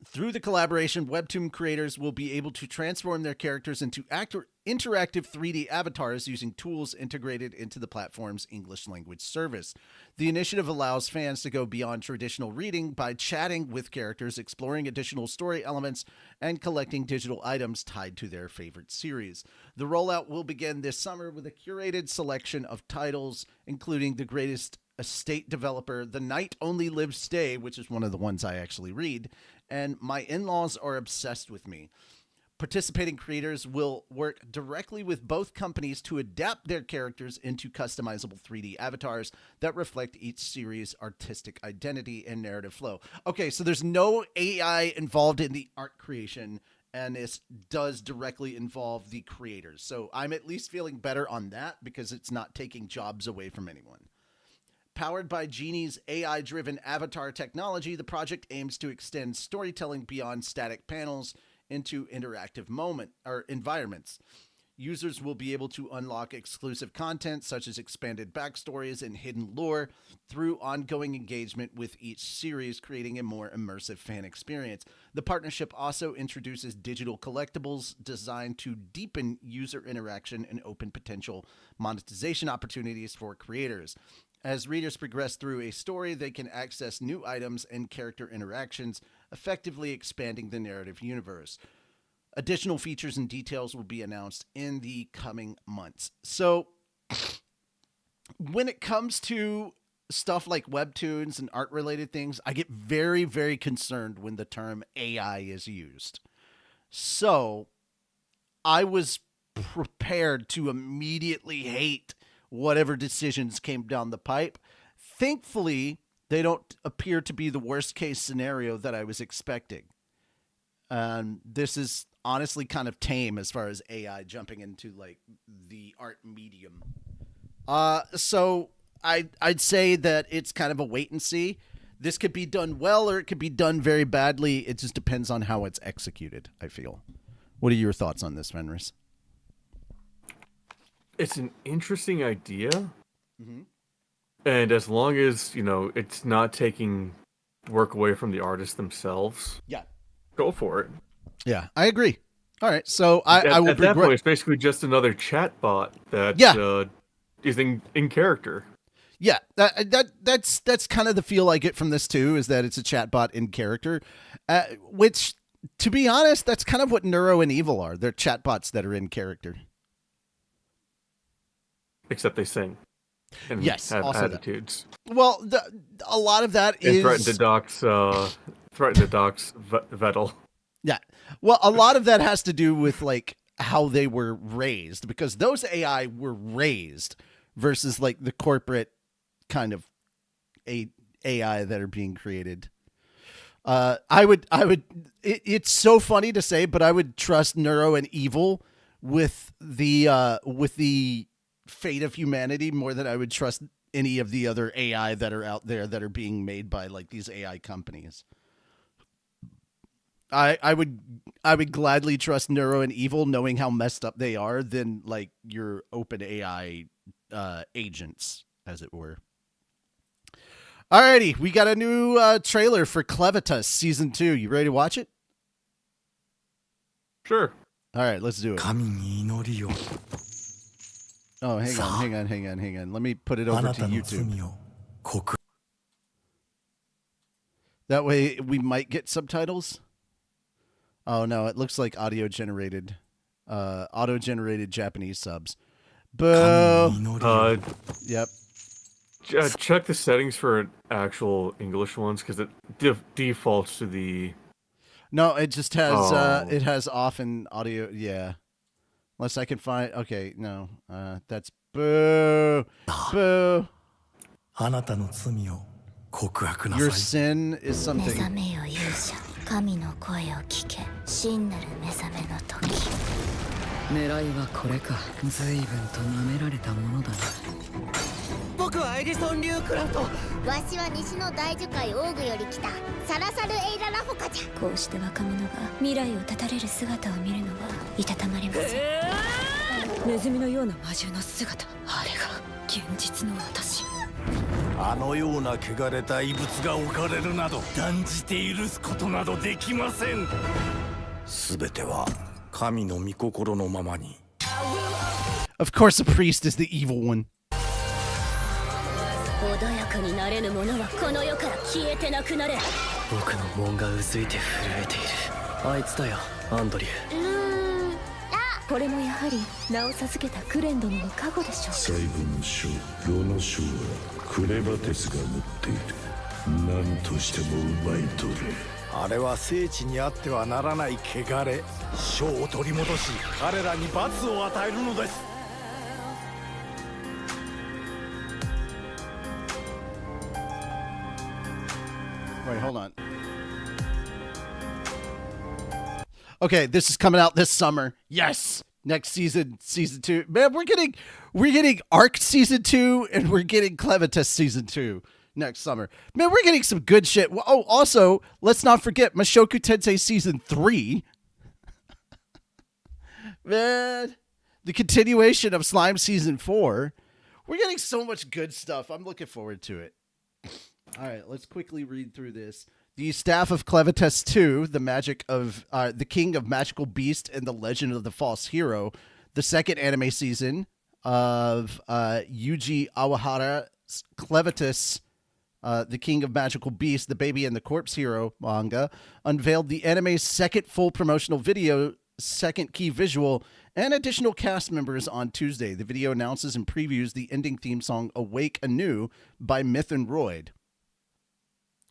Through the collaboration, Webtoon creators will be able to transform their characters into interactive 3D avatars using tools integrated into the platform's English language service. The initiative allows fans to go beyond traditional reading by chatting with characters, exploring additional story elements, and collecting digital items tied to their favorite series. The rollout will begin this summer with a curated selection of titles, including The Greatest Estate Developer, The Night Only Lives Stay, which is one of the ones I actually read, and My In-Laws Are Obsessed With Me. Participating creators will work directly with both companies to adapt their characters into customizable 3D avatars that reflect each series' artistic identity and narrative flow. Okay, so there's no AI involved in the art creation, and this does directly involve the creators. So I'm at least feeling better on that because it's not taking jobs away from anyone. Powered by Genie's AI-driven avatar technology, the project aims to extend storytelling beyond static panels into interactive environments. Users will be able to unlock exclusive content such as expanded backstories and hidden lore through ongoing engagement with each series, creating a more immersive fan experience. The partnership also introduces digital collectibles designed to deepen user interaction and open potential monetization opportunities for creators. As readers progress through a story, they can access new items and character interactions, effectively expanding the narrative universe. Additional features and details will be announced in the coming months. So, when it comes to stuff like webtoons and art-related things, I get very, very concerned when the term AI is used. So, I was prepared to immediately hate whatever decisions came down the pipe. Thankfully, they don't appear to be the worst case scenario that I was expecting. This is honestly kind of tame as far as AI jumping into like the art medium. So I'd say that it's kind of a wait and see. This could be done well or it could be done very badly. It just depends on how it's executed, I feel. What are your thoughts on this, Fenris? It's an interesting idea. Mm-hmm. And as long as, you know, it's not taking work away from the artists themselves, yeah, go for it. Yeah, I agree. All right, so I will. At that point, it's basically just another chat bot that is in character. Yeah, that's kind of the feel I get from this too. Is that it's a chat bot in character, which, to be honest, that's kind of what Neuro and Evil are. They're chat bots that are in character. Except they sing. And yes, have also attitudes. That. Well, a lot of that and is threaten to dox Vettel. Yeah, well, a lot of that has to do with like how they were raised, because those AI were raised versus like the corporate kind of AI that are being created. It's so funny to say, but I would trust Neuro and Evil with the fate of humanity more than I would trust any of the other AI that are out there that are being made by like these AI companies. I would gladly trust Neuro and Evil knowing how messed up they are than like your open AI agents, as it were. Alrighty, we got a new trailer for Hiatuses Season 2. You ready to watch it? Sure. Alright, let's do it. Oh, hang on. Let me put it over to YouTube. That way we might get subtitles. Oh no, it looks like auto-generated Japanese subs. Boo! Yep. check the settings for actual English ones because it defaults to the. No, it just has Oh. it has off in audio. Yeah, unless I can find. Okay, no, that's boo, boo. Your sin is something. 神の声を聞け真なる目覚めの時狙いはこれか随分と舐められたものだな僕はエディソン・リュークラウトわしは西の大樹海オーグより来たサラサル・エイラ・ラフォカじゃこうして若者が未来を絶たれる姿を見るのはいたたまれません、ネズミのような魔獣の姿あれが現実の私あのような汚れた異物が置かれるなど断じて許すことなどできません。すべては神の御心のままに。Of course, a priest is the evil one. 穏やかになれぬ者はこの世から消えてなくなれ僕の門がうずいて震えているあいつだよアンドリューこれもやはり名を授けたクレン殿の加護でしょう最後の章ロの章はクレバテスが持っている何としても奪い取れあれは聖地にあってはならない汚れ章を取り戻し彼らに罰を与えるのです Wait, hold on. Okay, this is coming out this summer. Yes, next season, season 2. Man, we're getting Arc season 2, and we're getting Clevitus season 2 next summer. Man, we're getting some good shit. Oh, also, let's not forget Mushoku Tensei season 3. Man, the continuation of Slime season 4. We're getting so much good stuff. I'm looking forward to it. All right, let's quickly read through this. The staff of Clevitus 2, the magic of the King of Magical Beast and the Legend of the False Hero, the second anime season of Yuji Awahara's Clevitus, the King of Magical Beast, the Baby and the Corpse Hero manga, unveiled the anime's second full promotional video, second key visual, and additional cast members on Tuesday. The video announces and previews the ending theme song Awake Anew by Myth and Royd.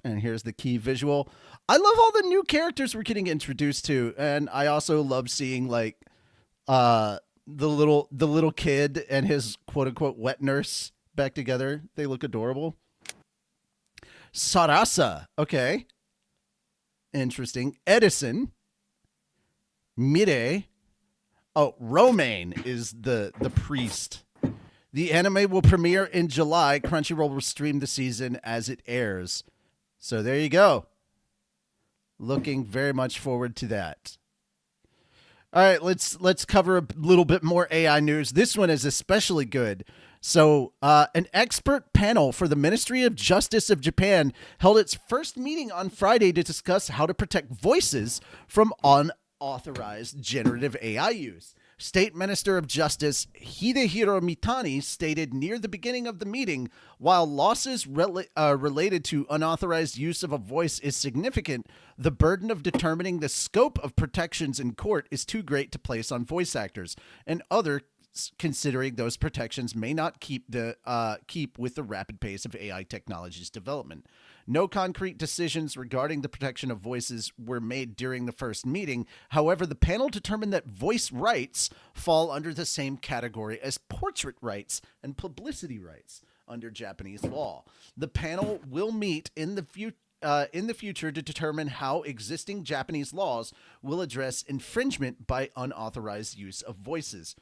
And here's the key visual. I love all the new characters we're getting introduced to, and I also love seeing like the little kid and his quote unquote wet nurse back together. They look adorable. Sarasa, okay, interesting. Edison, Mire. Oh, Romaine is the priest. The anime will premiere in July. Crunchyroll will stream the season as it airs. So there you go. Looking very much forward to that. All right, let's cover a little bit more AI news. This one is especially good. So an expert panel for the Ministry of Justice of Japan held its first meeting on Friday to discuss how to protect voices from unauthorized generative AI use. State Minister of Justice Hidehiro Mitani stated near the beginning of the meeting, while losses related to unauthorized use of a voice is significant, the burden of determining the scope of protections in court is too great to place on voice actors and others, considering those protections may not keep with the rapid pace of AI technology's development. No concrete decisions regarding the protection of voices were made during the first meeting. However, the panel determined that voice rights fall under the same category as portrait rights and publicity rights under Japanese law. The panel will meet in the future to determine how existing Japanese laws will address infringement by unauthorized use of voices.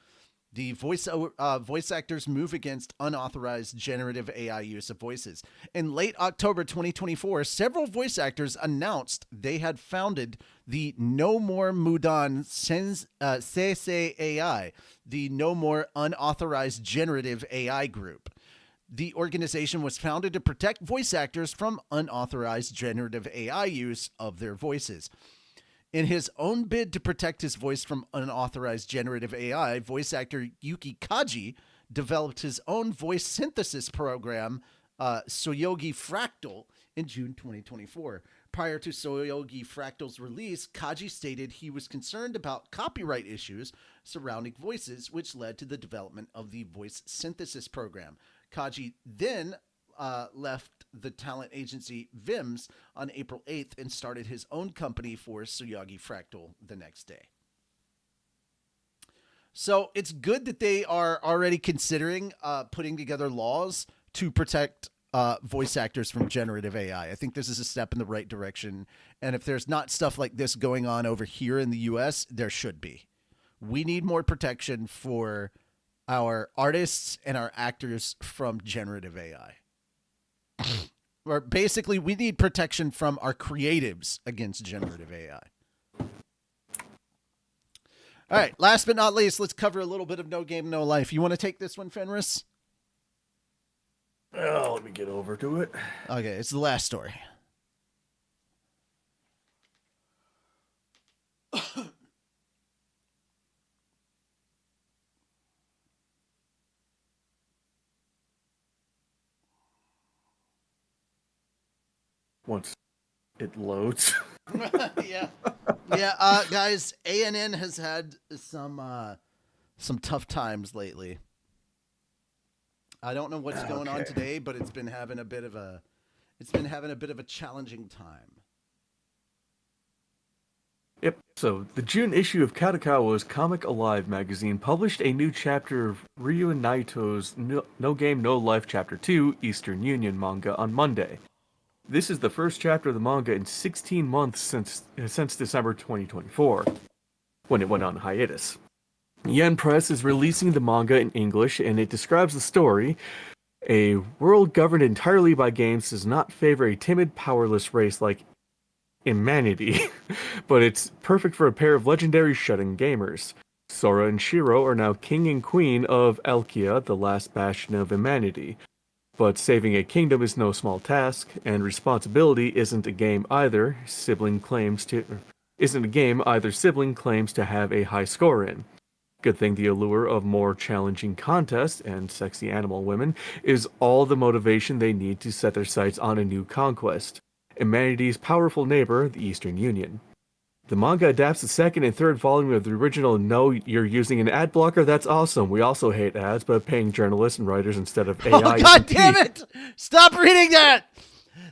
The voice actors move against unauthorized generative AI use of voices. In late October 2024, several voice actors announced they had founded the No More Mudan Seisei AI, the No More Unauthorized Generative AI group. The organization was founded to protect voice actors from unauthorized generative AI use of their voices. In his own bid to protect his voice from unauthorized generative AI, voice actor Yuki Kaji developed his own voice synthesis program, Soyogi Fractal, in June 2024. Prior to Soyogi Fractal's release, Kaji stated he was concerned about copyright issues surrounding voices, which led to the development of the voice synthesis program. Kaji then left the talent agency Vims on April 8th and started his own company for Suyagi Fractal the next day. So it's good that they are already considering putting together laws to protect voice actors from generative AI. I think this is a step in the right direction. And if there's not stuff like this going on over here in the US, there should be. We need more protection for our artists and our actors from generative AI. Or basically, we need protection from our creatives against generative AI. All right, last but not least, let's cover a little bit of No Game, No Life. You want to take this one, Fenris? Well, let me get over to it. Okay, it's the last story. Once it loads. Yeah. Guys, ANN has had some tough times lately. I don't know what's going on today, but it's been having a bit of a challenging time. Yep. So the June issue of Kadokawa's Comic Alive magazine published a new chapter of Ryu and Naito's No Game No Life Chapter 2 Eastern Union manga on Monday. This is the first chapter of the manga in 16 months since December 2024, when it went on hiatus. Yen Press is releasing the manga in English, and it describes the story. A world governed entirely by games does not favor a timid, powerless race like Humanity, but it's perfect for a pair of legendary shut-in gamers. Sora and Shiro are now king and queen of Elkia, the last bastion of humanity. But saving a kingdom is no small task, and responsibility isn't a game either. Sibling claims to have a high score in. Good thing the allure of more challenging contests and sexy animal women is all the motivation they need to set their sights on a new conquest. Humanity's powerful neighbor, the Eastern Union. The manga adapts the second and third volume of the original. No, you're using an ad blocker? That's awesome. We also hate ads, but paying journalists and writers instead of AI. Oh, God damn it! Stop reading that!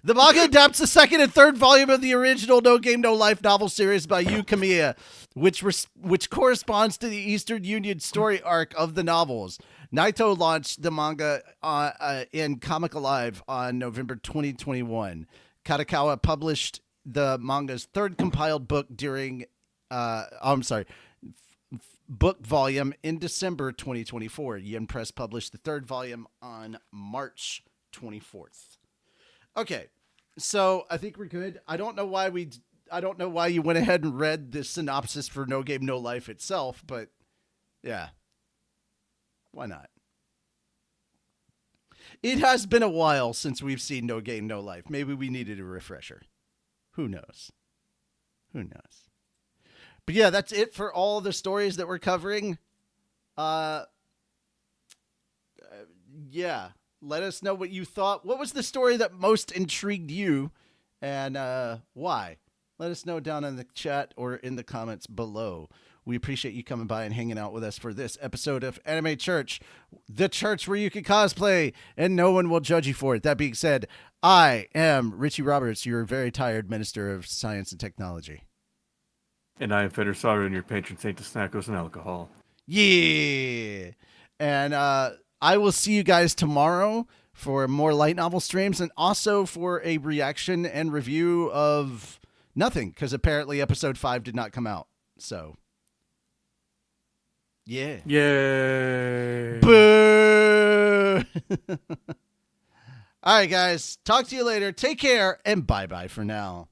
The manga adapts the second and third volume of the original No Game No Life novel series by Yu Kamiya, which corresponds to the Eastern Union story arc of the novels. Naito launched the manga in Comic Alive on November 2021. Kadokawa published the manga's third compiled book book volume in December 2024. Yen Press published the third volume on March 24th. Okay, so I think we're good. I don't know why you went ahead and read the synopsis for No Game No Life itself, but yeah, why not? It has been a while since we've seen No Game No Life. Maybe we needed a refresher. Who knows? But yeah, that's it for all the stories that we're covering. Yeah, let us know what you thought. What was the story that most intrigued you, and why? Let us know down in the chat or in the comments below. We appreciate you coming by and hanging out with us for this episode of Anime Church, the church where you can cosplay and no one will judge you for it. That being said, I am Richie Roberts, your very tired minister of science and technology. And I am Feder Sauron, your patron saint of snackos and alcohol. Yeah. And I will see you guys tomorrow for more light novel streams and also for a reaction and review of nothing, because apparently episode 5 did not come out. So... yeah. Yay. Boo. All right, guys. Talk to you later. Take care, and bye-bye for now.